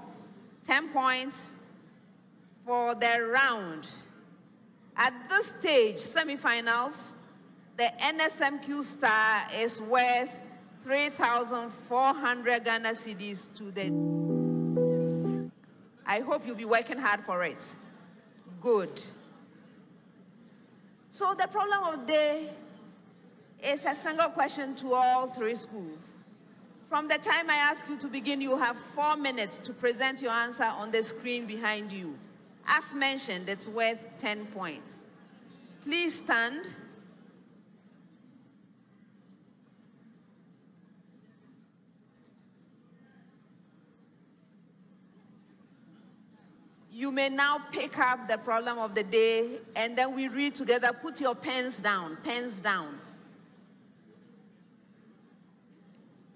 10 points, for the round. At this stage, semifinals, the NSMQ star is worth 3,400 Ghana cedis to the... I hope you'll be working hard for it. Good. So the problem of the day is a single question to all 3 schools. From the time I ask you to begin, you have 4 minutes to present your answer on the screen behind you. As mentioned, it's worth 10 points. Please stand. You may now pick up the problem of the day, and then we read together. Put your pens down, pens down.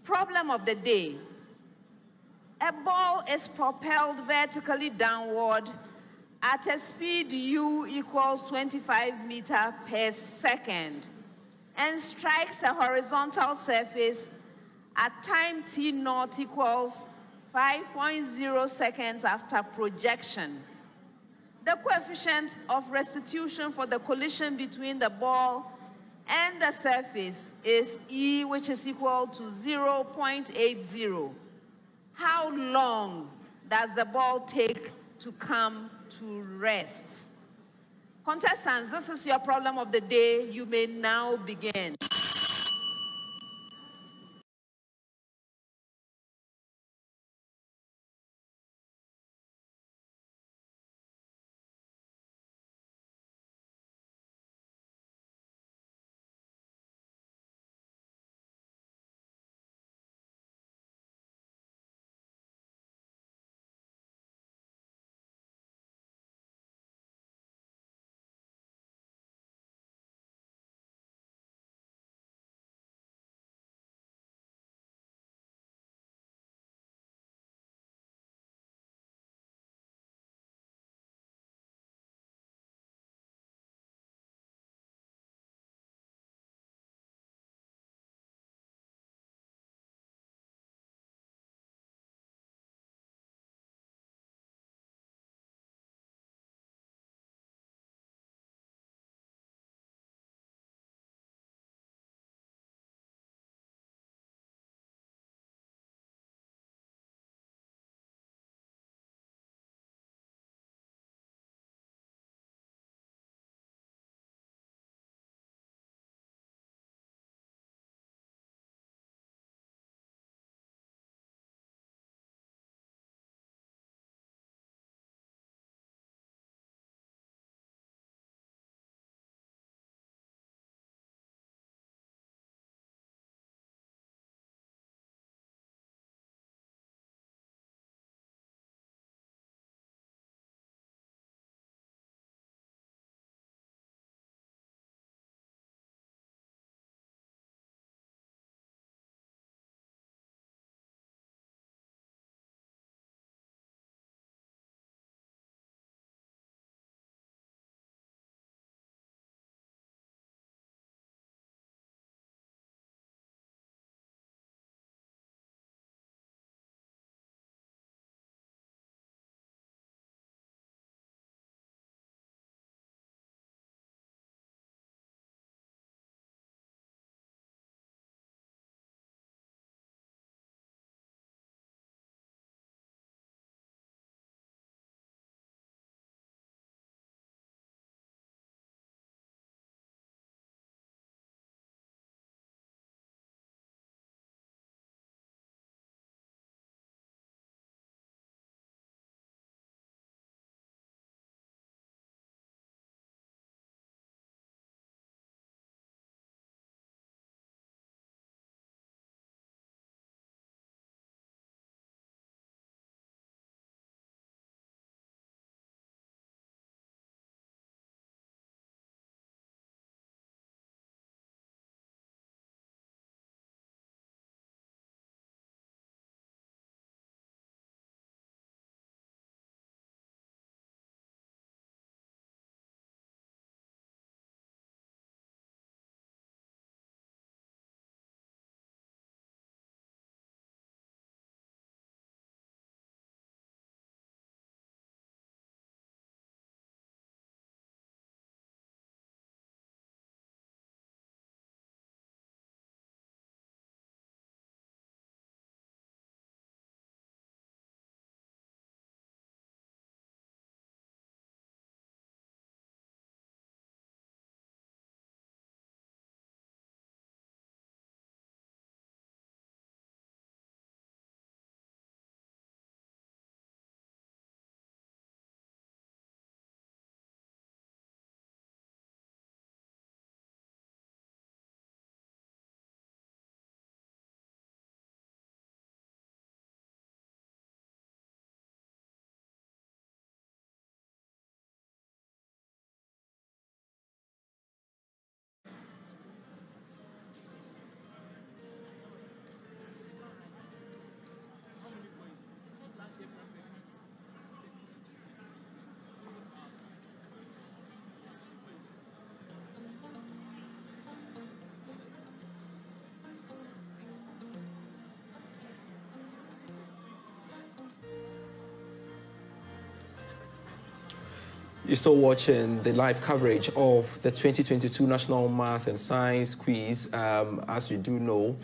Problem of the day. A ball is propelled vertically downward at a speed u equals 25 meters per second and strikes a horizontal surface at time t naught equals 5.0 seconds after projection. The coefficient of restitution for the collision between the ball and the surface is E, which is equal to 0.80. How long does the ball take to come to rest? Contestants, this is your problem of the day. You may now begin. You're still watching the live coverage of the 2022 National Math and Science Quiz. As you do know,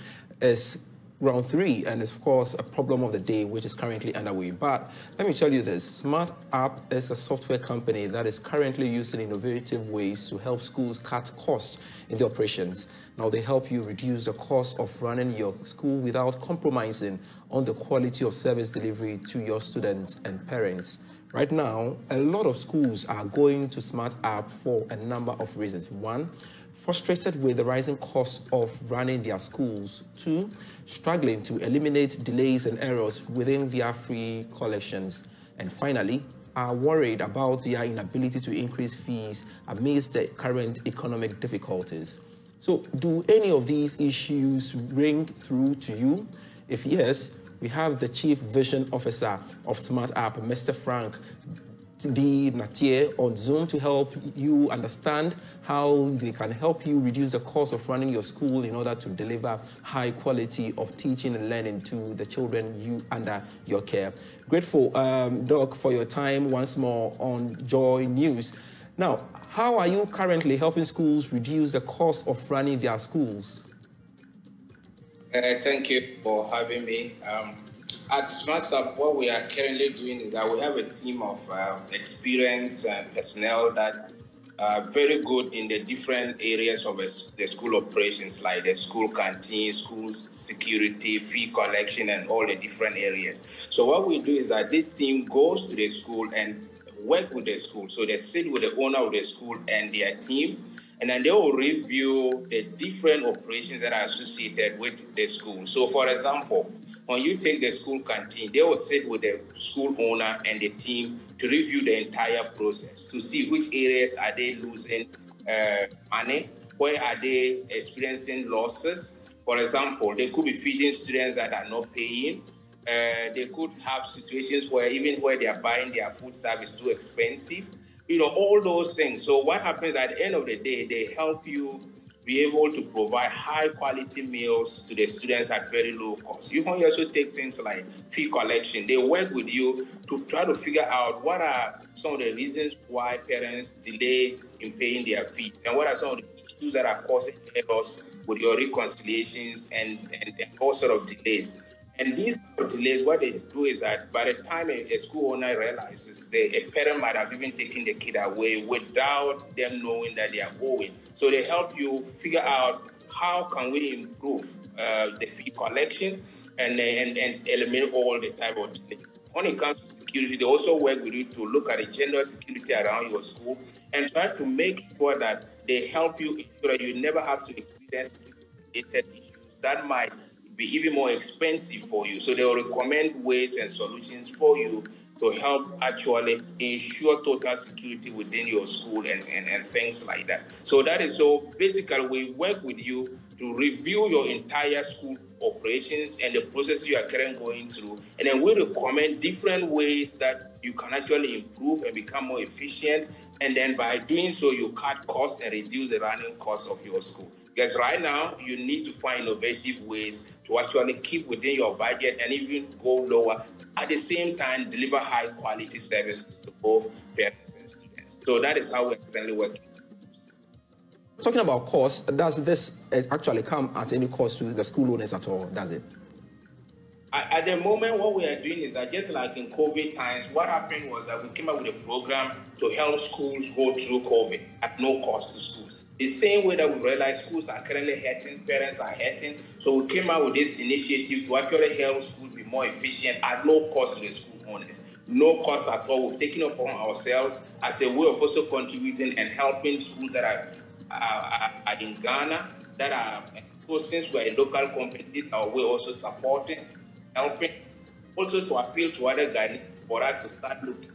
it's round 3, and it's, of course, a problem of the day, which is currently underway. But let me tell you this. Smart App is a software company that is currently using innovative ways to help schools cut costs in the operations. Now, they help you reduce the cost of running your school without compromising on the quality of service delivery to your students and parents. Right now, a lot of schools are going to Smart App for a number of reasons. 1, frustrated with the rising cost of running their schools. 2, struggling to eliminate delays and errors within their free collections. And finally, are worried about their inability to increase fees amidst the current economic difficulties. So, do any of these issues ring through to you? If yes, we have the Chief Vision Officer of Smart App, Mr. Frank D. Natier, on Zoom to help you understand how they can help you reduce the cost of running your school in order to deliver high quality of teaching and learning to the children under your care. Grateful, Doc, for your time once more on Joy News. Now, how are you currently helping schools reduce the cost of running their schools? Thank you for having me. At SmartStop, what we are currently doing is that we have a team of experienced personnel that are very good in the different areas of the school operations, like the school canteen, school security, fee collection, and all the different areas. So what we do is that this team goes to the school and work with the school. So they sit with the owner of the school and their team, and then they will review the different operations that are associated with the school. So, for example, when you take the school canteen, they will sit with the school owner and the team to review the entire process, to see which areas are they losing money, where are they experiencing losses. For example, they could be feeding students that are not paying. They could have situations where even where they are buying their food service too expensive. You know, all those things. So what happens at the end of the day, they help you be able to provide high quality meals to the students at very low cost. You can also take things like fee collection. They work with you to try to figure out what are some of the reasons why parents delay in paying their fees, and what are some of the issues that are causing errors with your reconciliations and all sort of delays. And these delays, what they do is that by the time a school owner realizes, a parent might have even taken the kid away without them knowing that they are owing. So they help you figure out how can we improve the fee collection and eliminate all the type of delays. When it comes to security, they also work with you to look at the general security around your school and try to make sure that they help you ensure that you never have to experience related issues that might be even more expensive for you. So they will recommend ways and solutions for you to help actually ensure total security within your school and things like that. So that is, so basically we work with you to review your entire school operations and the process you are currently going through. And then we recommend different ways that you can actually improve and become more efficient. And then by doing so, you cut costs and reduce the running costs of your school. Because right now, you need to find innovative ways to actually keep within your budget and even go lower. At the same time, deliver high quality services to both parents and students. So that is how we're currently working. Talking about cost, does this actually come at any cost to the school owners at all, does it? At the moment, what we are doing is that just like in COVID times, what happened was that we came up with a program to help schools go through COVID at no cost to schools. The same way that we realize schools are currently hurting, parents are hurting. So we came out with this initiative to actually help schools be more efficient at no cost to the school owners. No cost at all. We've taken upon ourselves as a way of also contributing and helping schools that are in Ghana, that are, so since we're a local company, we're also supporting, helping, also to appeal to other Ghanaians for us to start looking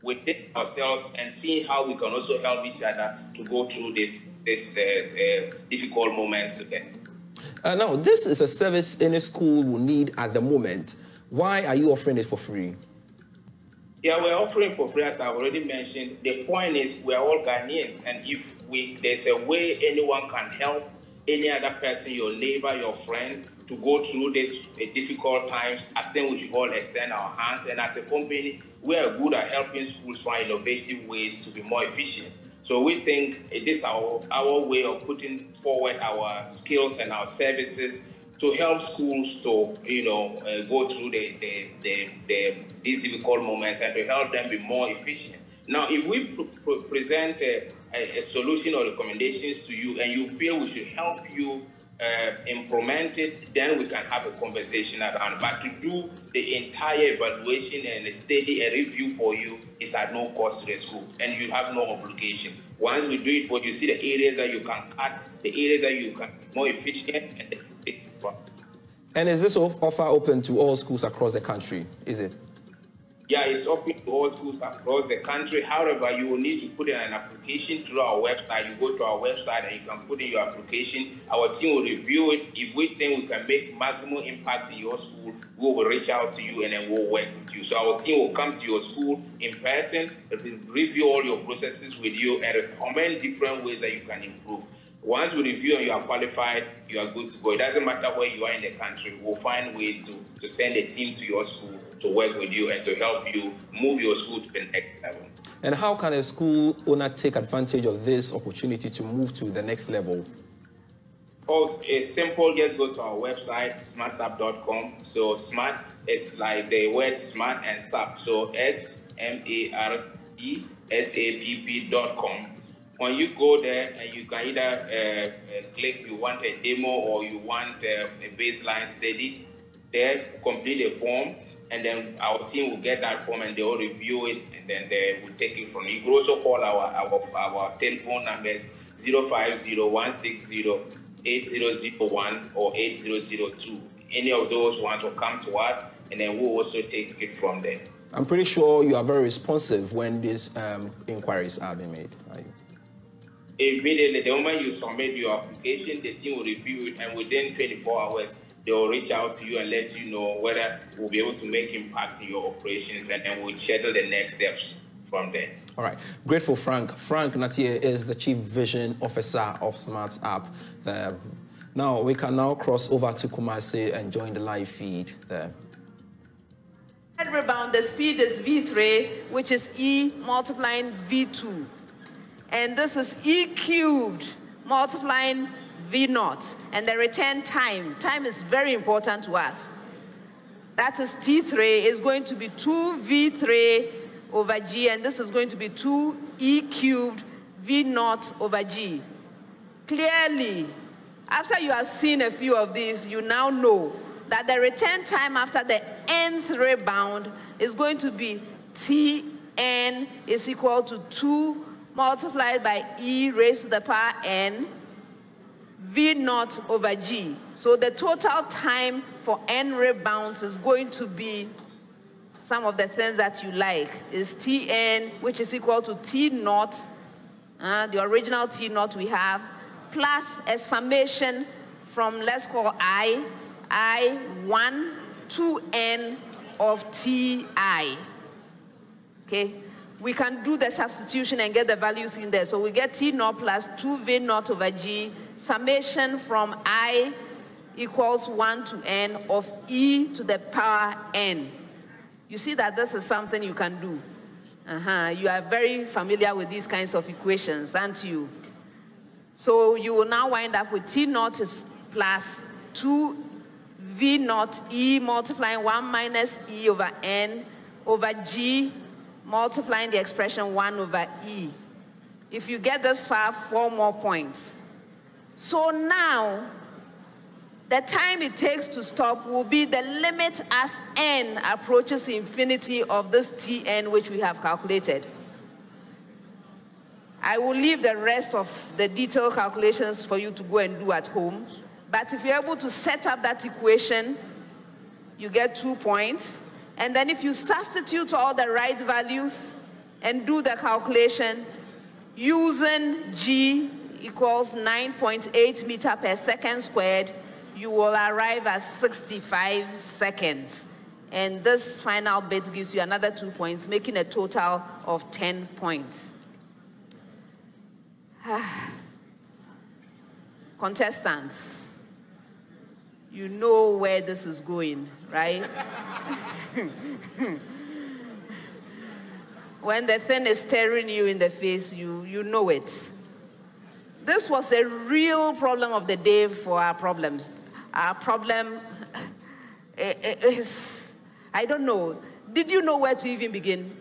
within ourselves and seeing how we can also help each other to go through this difficult moments together. Now, this is a service any school will need at the moment. Why are you offering it for free? Yeah, we're offering for free, as I already mentioned. The point is we're all Ghanaians, and if there's a way anyone can help any other person, your neighbor, your friend, to go through these difficult times, I think we should all extend our hands. And as a company, we are good at helping schools find innovative ways to be more efficient. So we think this is our way of putting forward our skills and our services to help schools to, go through these difficult moments and to help them be more efficient. Now, if we present a solution or recommendations to you and you feel we should help you implement it, then we can have a conversation around. But to do the entire evaluation and study and review for you is at no cost to the school, and you have no obligation. Once we do it for you, see the areas that you can cut, the areas that you can be more efficient, and is this offer open to all schools across the country? Is it? Yeah, it's open to all schools across the country. However, you will need to put in an application through our website. You go to our website and you can put in your application. Our team will review it. If we think we can make maximum impact in your school, we will reach out to you and then we'll work with you. So our team will come to your school in person, review all your processes with you, and recommend different ways that you can improve. Once we review and you are qualified, you are good to go. It doesn't matter where you are in the country. We'll find ways to send a team to your school to work with you and to help you move your school to the next level. And how can a school owner take advantage of this opportunity to move to the next level? Oh, it's simple. Just go to our website, smartsapp.com. So smart is like the word smart and sap. So SMARTSAPP.com. When you go there, and you can either click you want a demo or you want a baseline study, there complete a form, and then our team will get that form and they will review it, and then they will take it from you. You can also call our telephone numbers 050-160-8001 or 8002. Any of those ones will come to us, and then we'll also take it from there. I'm pretty sure you are very responsive when these inquiries are being made. Are you? Immediately, the moment you submit your application, the team will review it, and within 24 hours, they will reach out to you and let you know whether we'll be able to make impact in your operations, and then we'll schedule the next steps from there. All right. Grateful, Frank. Frank Natie is the Chief Vision Officer of Smart App there. Now, we can now cross over to Kumasi and join the live feed there. Rebound, the speed is V3, which is E multiplying V2. And this is E cubed multiplying V0. And the return time is very important to us. That is T3 is going to be 2V3 over G, and this is going to be 2E cubed V0 over G. Clearly, after you have seen a few of these, you now know that the return time after the nth rebound is going to be Tn is equal to 2 multiplied by E raised to the power n V0 over G. So the total time for n rebounds is going to be some of the things that you like is Tn, which is equal to T0, the original T0 we have, plus a summation from, let's call I1 to n of Ti. Okay? We can do the substitution and get the values in there. So we get T0 plus 2V0 over G, summation from I equals 1 to n of E to the power n. You see that this is something you can do. You are very familiar with these kinds of equations, aren't you? So you will now wind up with T0 is plus 2V0 E multiplying 1 minus E over n over G multiplying the expression 1 over E. If you get this far, 4 more points. So now, the time it takes to stop will be the limit as n approaches infinity of this Tn which we have calculated. I will leave the rest of the detailed calculations for you to go and do at home. But if you're able to set up that equation, you get 2 points. And then if you substitute all the right values and do the calculation using G equals 9.8 meters per second squared, you will arrive at 65 seconds. And this final bit gives you another 2 points, making a total of 10 points. Contestants, you know where this is going, right? When the thing is staring you in the face, you know it. This was a real problem of the day for our problems. Our problem is, I don't know. Did you know where to even begin?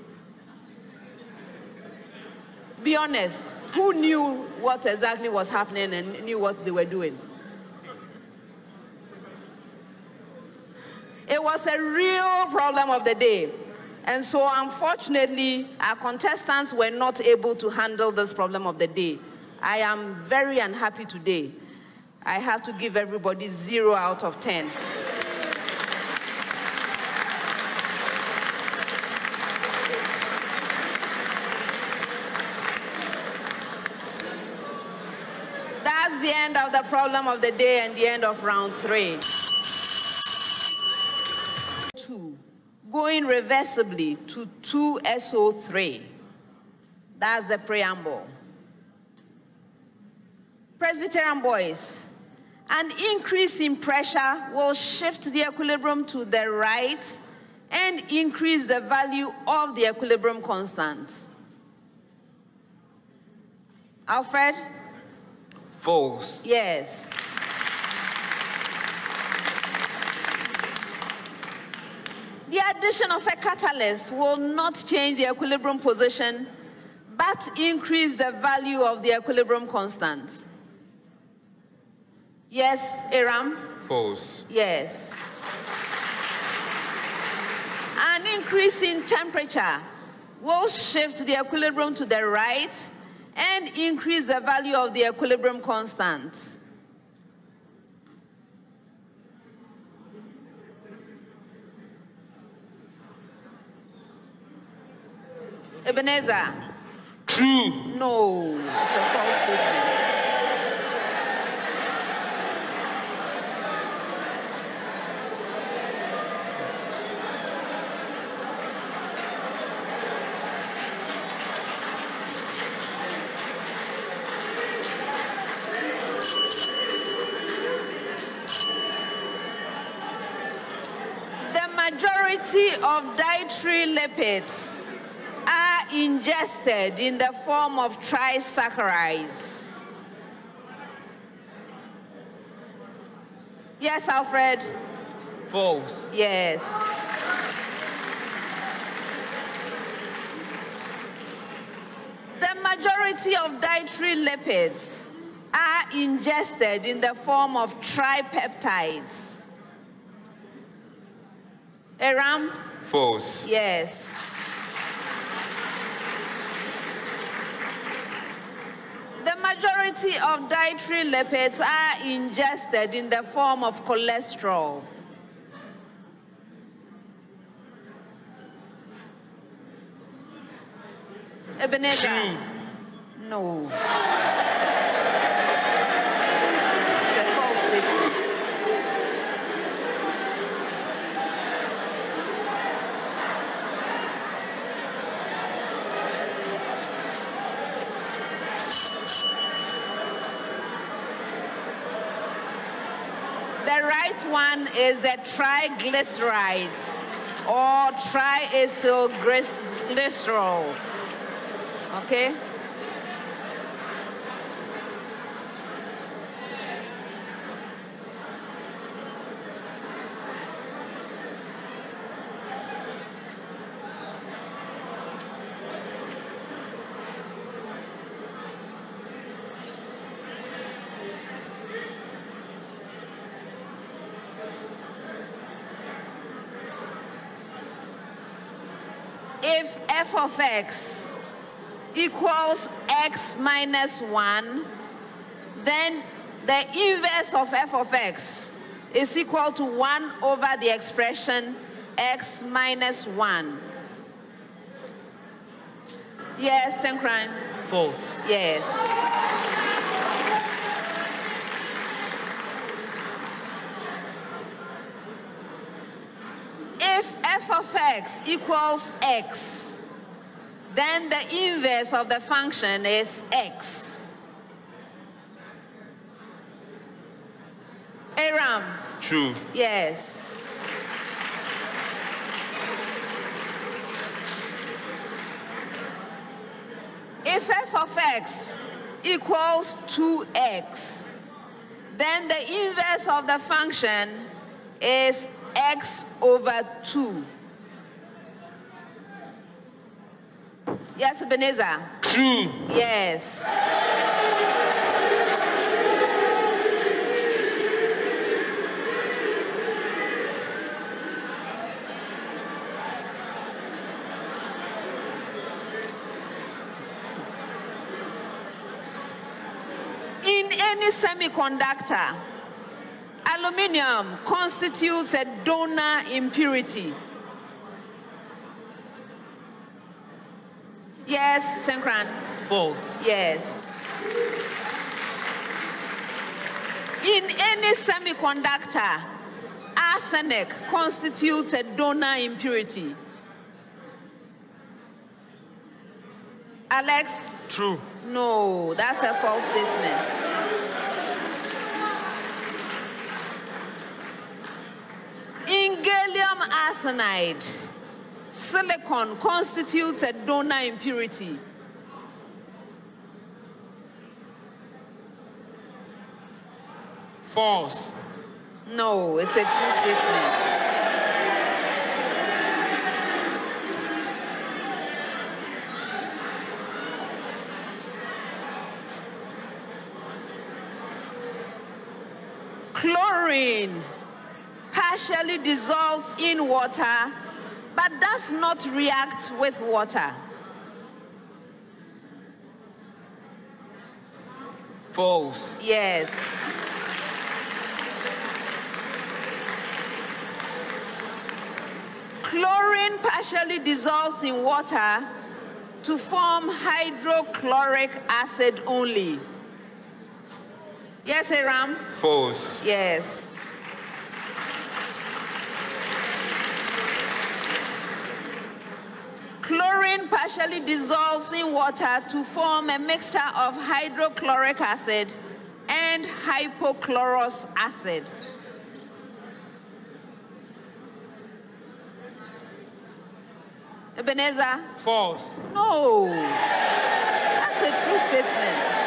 Be honest. Who knew what exactly was happening and knew what they were doing? It was a real problem of the day. And so, unfortunately, our contestants were not able to handle this problem of the day. I am very unhappy today. I have to give everybody 0 out of 10. That's the end of the problem of the day and the end of round 3. 2, going reversibly to 2SO3. That's the preamble. Presbyterian boys, an increase in pressure will shift the equilibrium to the right and increase the value of the equilibrium constant. Alfred? False. Yes. The addition of a catalyst will not change the equilibrium position, but increase the value of the equilibrium constant. Yes, Aram? False. Yes. An increase in temperature will shift the equilibrium to the right and increase the value of the equilibrium constant. Ebenezer? True. No, it's a false statement. Majority of dietary lipids are ingested in the form of trisaccharides. Yes, Alfred? False. Yes. The majority of dietary lipids are ingested in the form of tripeptides. Aram? False. Yes. The majority of dietary lipids are ingested in the form of cholesterol. Ebenezer? True. No. It's a false statement. The right one is the triglycerides or triacylglycerol. Okay? If f of x equals x minus 1, then the inverse of f of x is equal to 1 over the expression x minus 1. Yes, Tenkran? False. Yes. If f of x equals x, then the inverse of the function is x. Aram? True. Yes. If f of x equals 2x, then the inverse of the function is x over 2. Yes, Ebenezer? True. Yes. In any semiconductor, aluminium constitutes a donor impurity. Yes, Tenkran? False. Yes. In any semiconductor, arsenic constitutes a donor impurity. Alex? True. No, that's a false statement. In gallium arsenide, silicon constitutes a donor impurity. False. No, it's a true statement. Chlorine partially dissolves in water, but does not react with water. False. Yes. Chlorine partially dissolves in water to form hydrochloric acid only. Yes, Aram? False. Yes. Chlorine partially dissolves in water to form a mixture of hydrochloric acid and hypochlorous acid. Ebenezer? False. No. That's a true statement.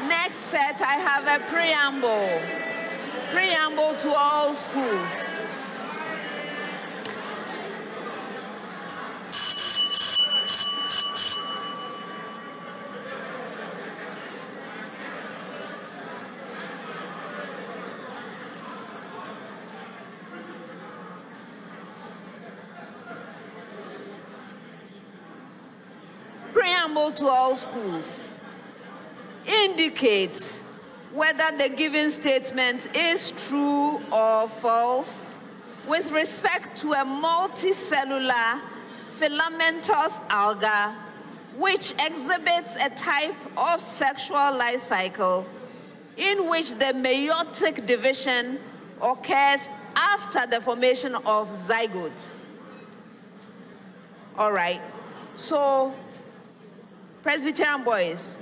Next set, I have a preamble. Preamble to all schools. Preamble to all schools indicates whether the given statement is true or false with respect to a multicellular filamentous alga which exhibits a type of sexual life cycle in which the meiotic division occurs after the formation of zygotes. All right, so Presbyterian boys,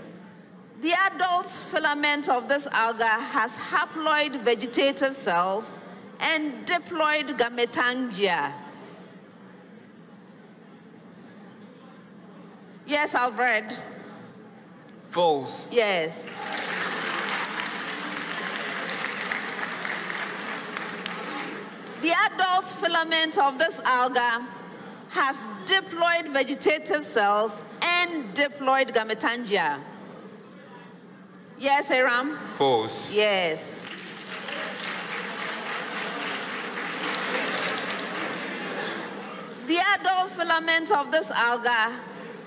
the adult filament of this alga has haploid vegetative cells and diploid gametangia. Yes, Alfred? False. Yes. The adult filament of this alga has diploid vegetative cells and diploid gametangia. Yes, Aram? False. Yes. The adult filament of this alga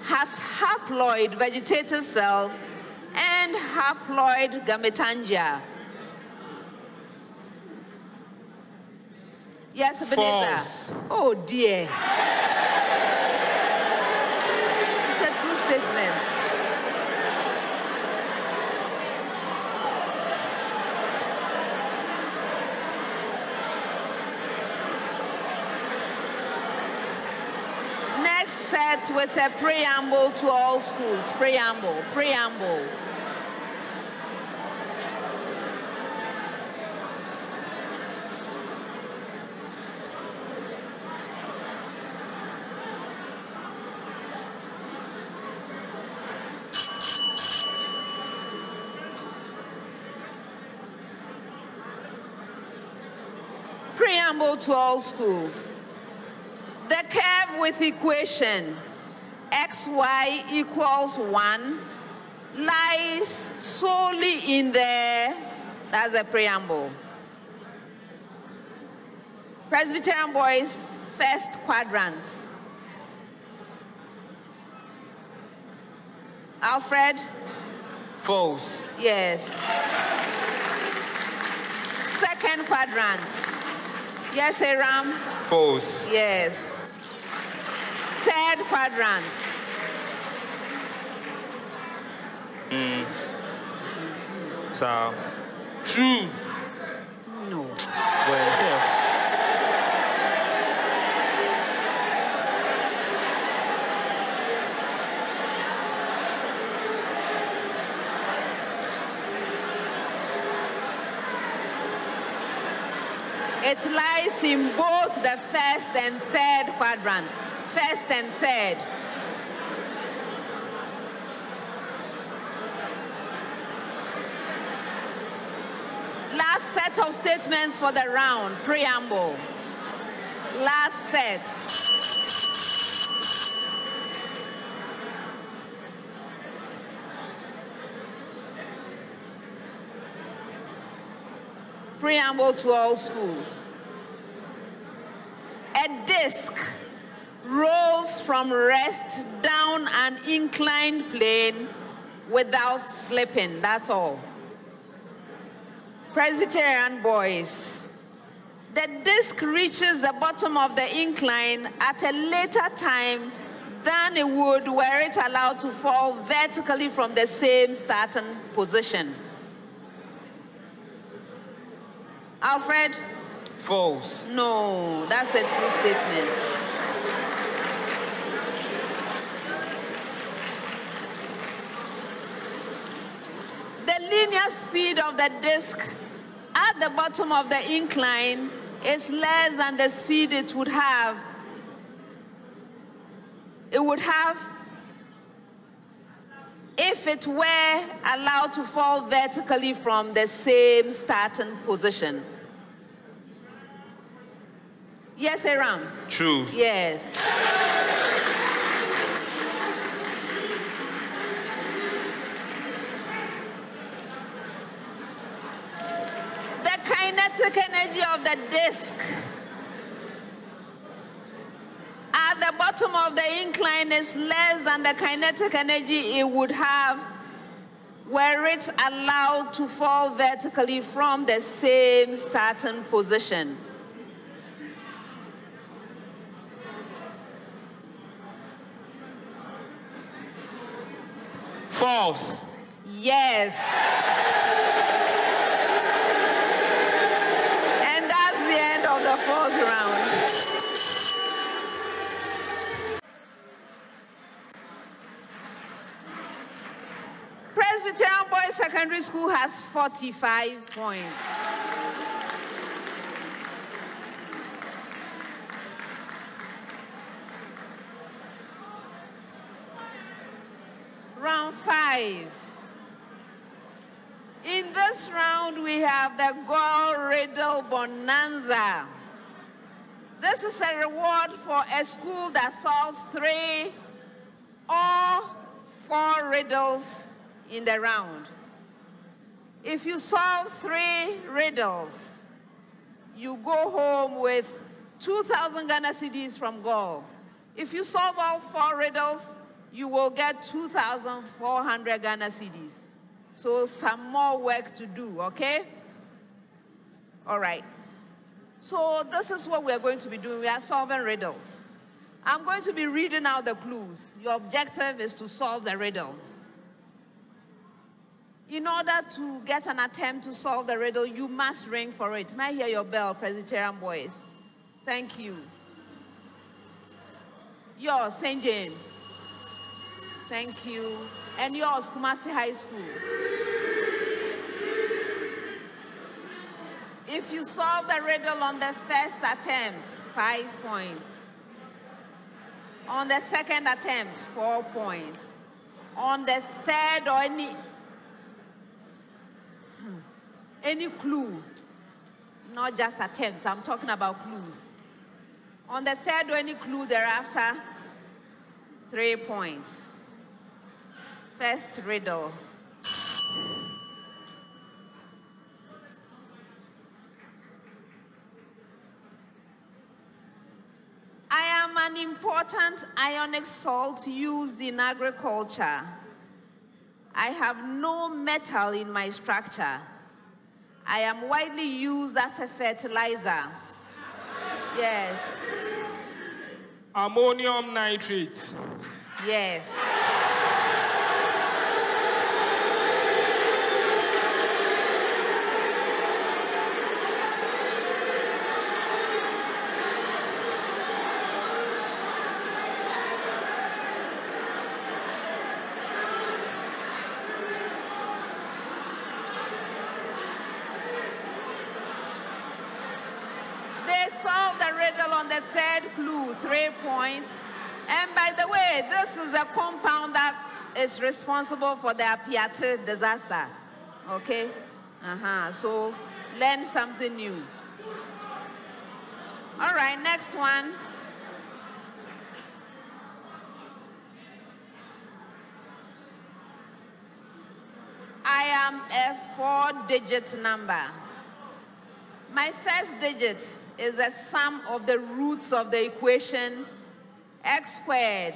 has haploid vegetative cells and haploid gametangia. Yes, Ebenezer? False. Oh, dear. It's a true statement. set with a preamble to all schools. Preamble, preamble. Preamble to all schools. The curve with equation xy equals 1 lies solely in the, that's the preamble. Presbyterian boys, first quadrant. Alfred? False. Yes. Second quadrant. Yes, Aram? False. Yes. Third quadrant. So, true. No. Well, so. It lies in both the first and third quadrants. First and third. Last set of statements for the round. Preamble. Last set. Preamble to all schools. A disc rolls from rest down an inclined plane without slipping. That's all. Presbyterian boys. The disc reaches the bottom of the incline at a later time than it would were it allowed to fall vertically from the same starting position. Alfred? False. No, that's a true statement. The linear speed of the disc at the bottom of the incline is less than the speed it would have if it were allowed to fall vertically from the same starting position. Yes, Aram? True. Yes. The kinetic energy of the disc at the bottom of the incline is less than the kinetic energy it would have were it allowed to fall vertically from the same starting position. False. Yes. And that's the end of the fourth round. Presbyterian Boys Secondary School has 45 points. Round 5. In this round, we have the Goal Riddle Bonanza. This is a reward for a school that solves 3 or 4 riddles in the round. If you solve 3 riddles, you go home with 2,000 Ghana cedis from Goal. If you solve all 4 riddles, you will get 2,400 Ghana cedis. So some more work to do, okay? All right. So this is what we're going to be doing. We are solving riddles. I'm going to be reading out the clues. Your objective is to solve the riddle. In order to get an attempt to solve the riddle, you must ring for it. May I hear your bell, Presbyterian boys? Thank you. Yours, St. James. Thank you. And yours, Kumasi High School. If you solve the riddle on the first attempt, 5 points. On the second attempt, 4 points. On the third or any clue, not just attempts, I'm talking about clues. On the third or any clue thereafter, 3 points. First riddle. I am an important ionic salt used in agriculture. I have no metal in my structure. I am widely used as a fertilizer. Yes. Ammonium nitrate. Yes. Solve the riddle on the third clue, 3 points. And by the way, this is the compound that is responsible for the Apiate disaster. Okay? So learn something new. All right, next one. I am a 4-digit number. My first digit is the sum of the roots of the equation x squared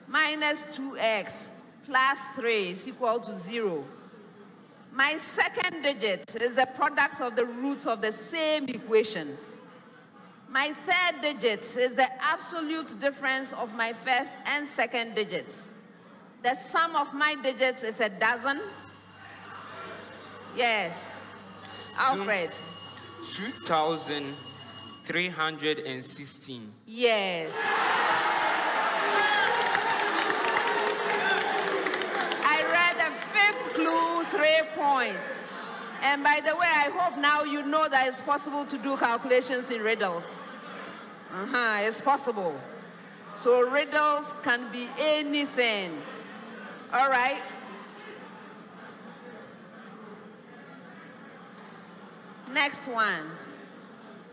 minus 2x plus 3 is equal to 0. My second digit is the product of the roots of the same equation. My third digit is the absolute difference of my first and second digits. The sum of my digits is a dozen. Yes. Alfred. 2,316. Yes. I read the fifth clue, 3 points. And by the way, I hope now you know that it's possible to do calculations in riddles. It's possible. So riddles can be anything. All right. Next one.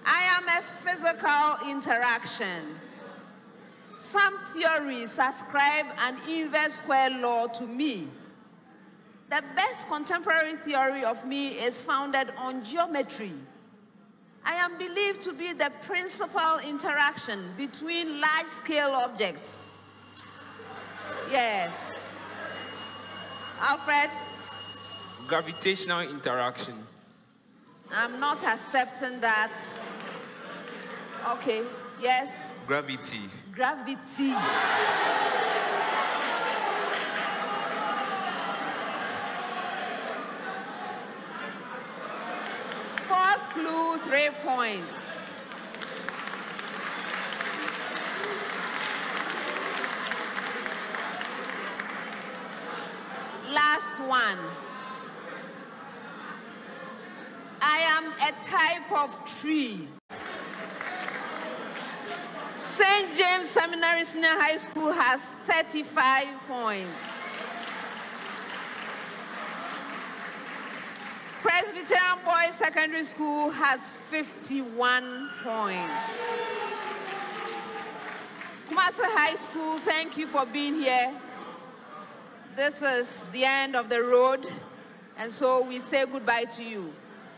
I am a physical interaction. Some theories ascribe an inverse square law to me. The best contemporary theory of me is founded on geometry. I am believed to be the principal interaction between large-scale objects. Yes. Alfred? Gravitational interaction. I'm not accepting that. Okay, yes? Gravity. Gravity. Fourth clue, 3 points. Last one. I am a type of tree. St. James Seminary Senior High School has 35 points. Presbyterian Boys Secondary School has 51 points. Kumasi High School, thank you for being here. This is the end of the road, and so we say goodbye to you.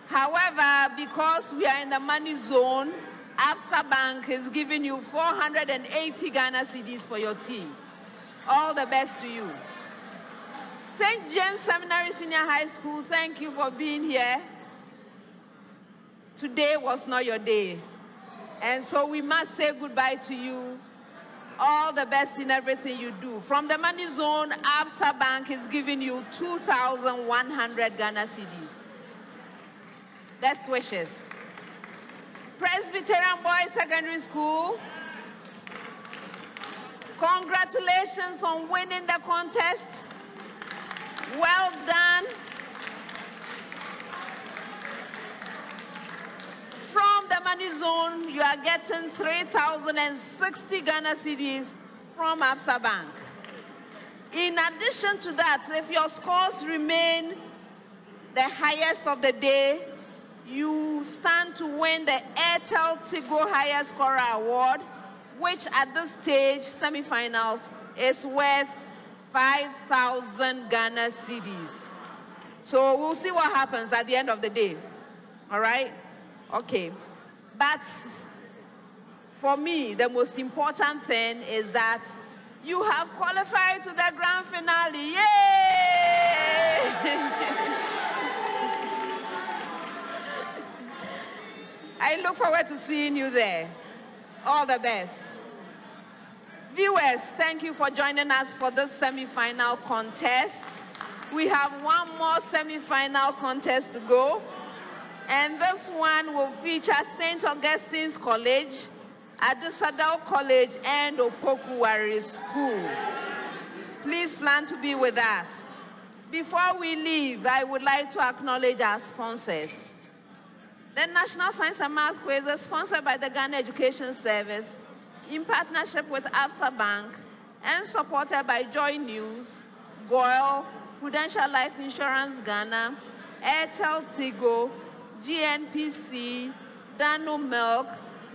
However, because we are in the money zone, Absa Bank is giving you 480 Ghana cedis for your team. All the best to you. St. James Seminary Senior High School, thank you for being here. Today was not your day. And so we must say goodbye to you. All the best in everything you do. From the money zone, Absa Bank is giving you 2,100 Ghana cedis. Best wishes. Presbyterian Boys Secondary School, Congratulations on winning the contest. Well done. From the money zone, you are getting 3,060 Ghana cedis from Absa Bank. In addition to that, if your scores remain the highest of the day, you stand to win the Airtel Tigo Highest Scorer Award, which at this stage, semifinals, is worth 5,000 Ghana cedis. So we'll see what happens at the end of the day. All right? Okay. But for me, the most important thing is that you have qualified to the grand finale. Yay! I look forward to seeing you there. All the best. Viewers, thank you for joining us for this semi-final contest. We have one more semi-final contest to go. And this one will feature St. Augustine's College, Adisadao College, and Opokuwari School. Please plan to be with us. Before we leave, I would like to acknowledge our sponsors. The National Science and Math Quiz is sponsored by the Ghana Education Service in partnership with Absa Bank and supported by JoyNews, GOIL, Prudential Life Insurance Ghana, Airtel Tigo, GNPC, Dano Milk,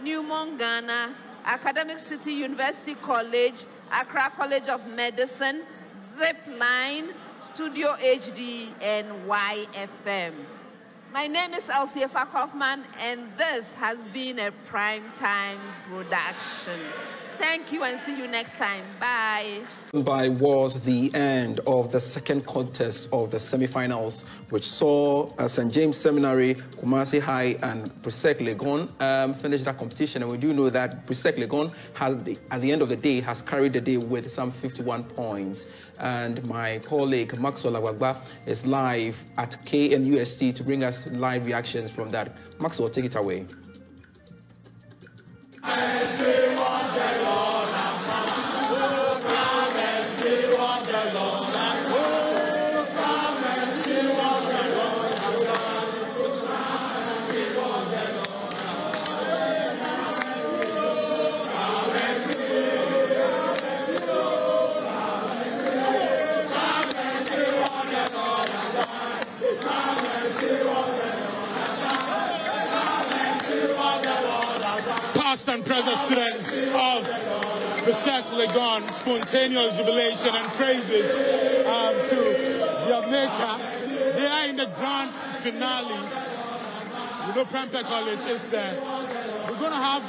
Newmont Ghana, Academic City University College, Accra College of Medicine, Zipline, Studio HD, and YFM. My name is Elsie Kaufman, and this has been a Primetime production. Thank you and see you next time. Bye. Was the end of the second contest of the semi-finals, which saw St. James Seminary, Kumasi High, and Presec Legon finish that competition. And we do know that Presec Legon has, at the end of the day, has carried the day with some 51 points. And my colleague Maxwell Awagba is live at KNUST to bring us live reactions from that. Maxwell, take it away. Past and present students of Presec Legon, spontaneous jubilation and praises to their maker. They are in the grand finale. You know, Prempeh College is there. We're going to have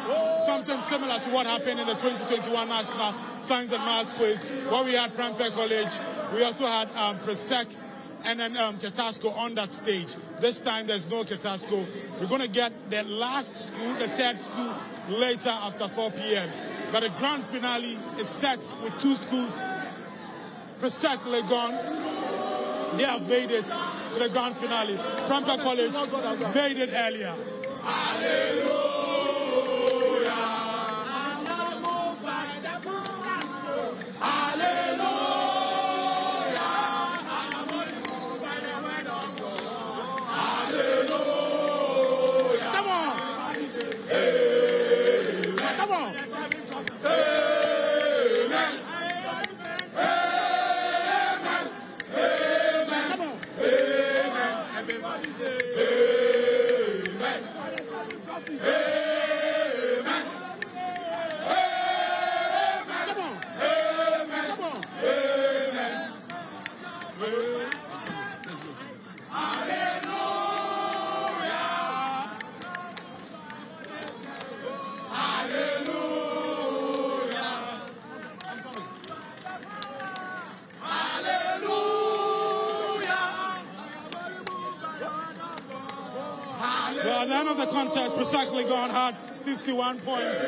something similar to what happened in the 2021 National Science and Maths Quiz, where we had Prempeh College. We also had Presec and then Ketasco on that stage. This time there's no Ketasco. We're going to get the last school, the third school, later after 4 p.m. But the grand finale is set with two schools. Presec Legon, they have made it to the grand finale. Prempeh College made it earlier. Hallelujah. At the end of the contest, Presec Legon had 51 points.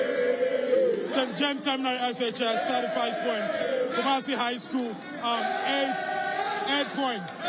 St. James Seminary SHS, 35 points. Kumasi High School, 8 points.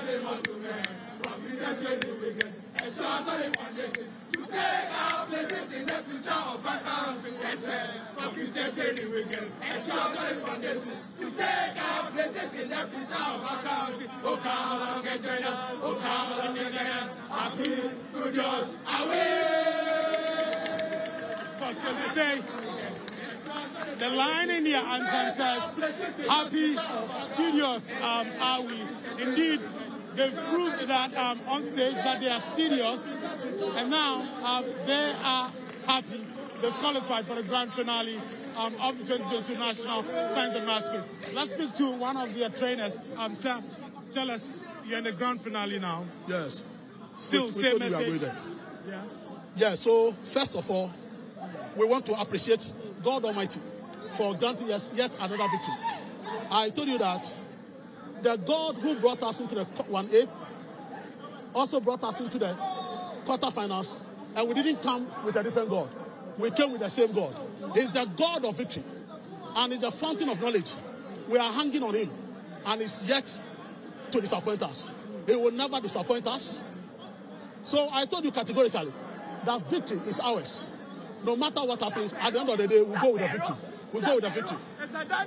they must remain. From Presec Legon we get a solid foundation to take our places in the future of our country. From Presec Legon we get a solid foundation to take our places in the future of our country. Oh, come along and join us. Oh, come along and join us. Happy studios away. Because they say, the line in the anthem says, happy studios are we. Indeed, they've proved that on stage that they are studios, and now they are happy. They've qualified for the grand finale of the 2022 National Science and Maths Quiz. Let's speak to one of their trainers. Sir, tell us, you're in the grand finale now. Yes. Still, same message. Yeah, so first of all, we want to appreciate God Almighty for granting us yet another victory. I told you that the God who brought us into the 1/8 also brought us into the quarterfinals, and we didn't come with a different God. We came with the same God. He's the God of victory, and he's the fountain of knowledge. We are hanging on him, and he's yet to disappoint us. He will never disappoint us. So I told you categorically that victory is ours. No matter what happens, at the end of the day, we'll go with the victory. We'll go with the victory.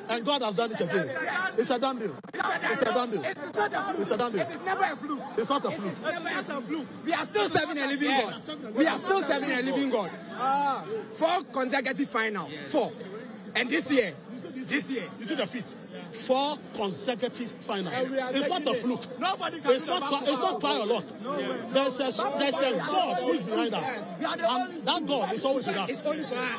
And God has done it again. It's a done deal. It's a done deal. It's a done deal. It's never a fluke. It's not a fluke. It's not a fluke. We are still serving a living God. We are still serving a living God. 4 consecutive finals. 4. And this year. You see the feat. 4 consecutive finals. It's not a fluke. It's not trial luck. There's a God who is behind us. And that God is always with us.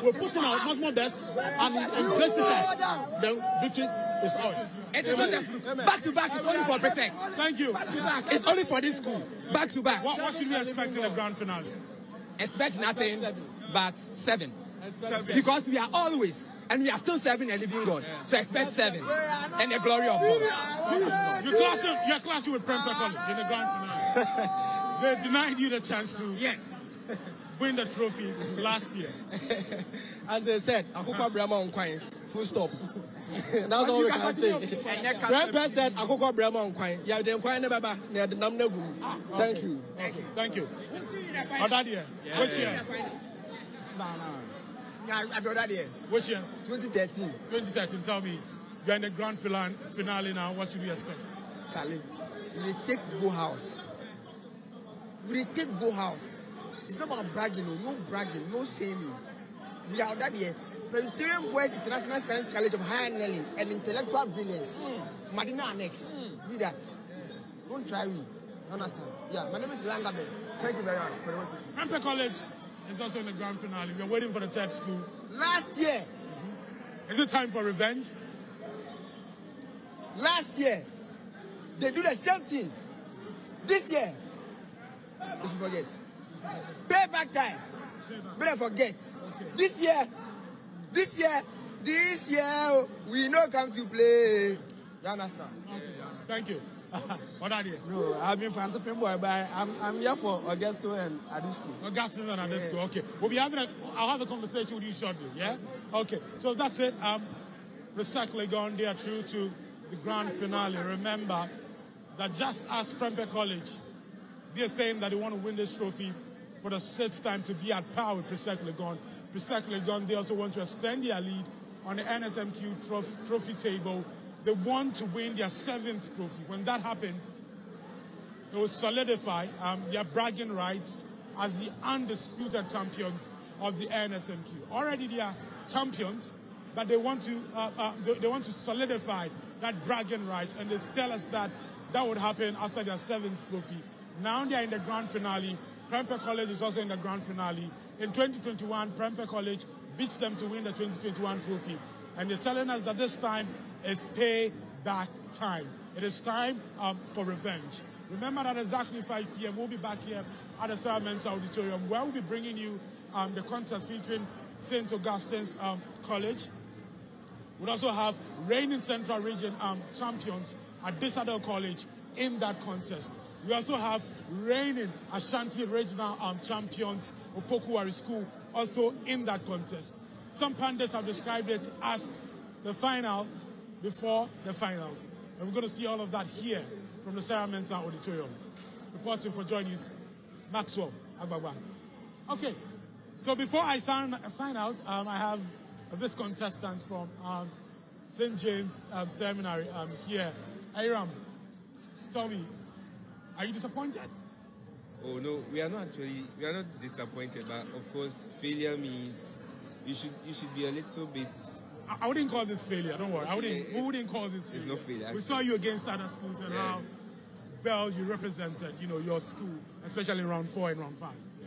We're putting our maximum best, and He embraces us. The victory is ours. It's not a fluke. Back to back, it's only for Presec. Thank you. Back to back. It's only for this school. Back to back. What should we expect in the grand finale? Expect nothing but 7. Because we are always, and we are still serving a living God. So expect 7 and the glory of God. You're clashing with Presec College in the grand finale. They denied you the chance to win the trophy last year. As they said, Akoko Brahma on Kwine. Full stop. That's all we can say. Grandpa said, Akoko Brahma on Kwine. Yeah, the Kwine Baba, near the Namnegum. Thank you. Thank you. Which year? No. Yeah, I brought that year. Which year? 2013. 2013. Tell me, you're in the grand finale now. What should we expect? Charlie, we take go house. We take go house. It's not about bragging, no bragging, no shaming. We are that year. Presbyterian Boys International Science College of Higher Learning and Intellectual Brilliance. Madina Annex. Be that. Don't try me. Understand? Yeah, my name is Langabe. Thank you very much. Presec College is also in the grand finale. We're waiting for the third school. Last year. Is it time for revenge? Last year, they do the same thing. This year, you should forget. Payback time. Better forget. Okay. This year, we know come to play. You understand? Okay. Thank you. What are you? No, I've been from boy, but I'm here for Augusto and Adisco. Augusto and Adisco. Okay. I'll have a conversation with you shortly. Yeah. Okay. So that's it. Presec Legon, they are true to the grand finale. Remember that just as Presec College, they're saying that they want to win this trophy for the 6th time to be at par with Presec Legon. Presec Legon, they also want to extend their lead on the NSMQ trophy table. They want to win their 7th trophy. When that happens, it will solidify their bragging rights as the undisputed champions of the NSMQ. Already they are champions, but they want to solidify that bragging rights, and they tell us that would happen after their 7th trophy. Now they are in the grand finale. Presec College is also in the grand finale. In 2021, Presec College beat them to win the 2021 trophy. And they're telling us that this time is payback time. It is time for revenge. Remember that exactly 5 p.m. we'll be back here at the Seminary Auditorium, where we'll be bringing you the contest featuring St. Augustine's College. We'll also have reigning Central Region champions at Disadel College in that contest. We also have reigning Ashanti Regional champions, Opokuwari School, also in that contest. Some pundits have described it as the finals before the finals. And we're going to see all of that here from the Sarah Mensah Auditorium. Reporting for JoyNews, Maxwell Agbagba. Okay, so before I sign out, I have this contestant from St. James Seminary here. Iram, tell me, are you disappointed? Oh no, we are not disappointed, but of course failure means you should be a little bit. I wouldn't call this failure, don't worry. We wouldn't call this failure. It's not failure. We saw you against other schools and how well you represented, your school, especially in round 4 and round 5. Yeah.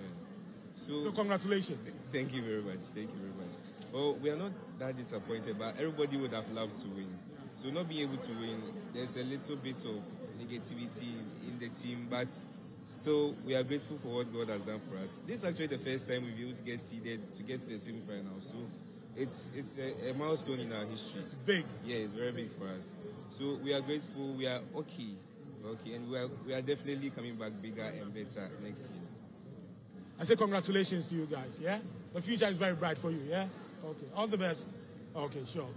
So congratulations. Thank you very much. Thank you very much. Well, we are not that disappointed, but everybody would have loved to win. So not being able to win, there's a little bit of negativity in the team, but still we are grateful for what God has done for us. This is actually the first time we've been able to get seeded to get to the semi-final. So it's a milestone in our history. It's big. Yeah, it's very big for us. So we are grateful. We are okay, and we are definitely coming back bigger and better next year. I say congratulations to you guys. Yeah, the future is very bright for you. Yeah. Okay. All the best. Okay, sure.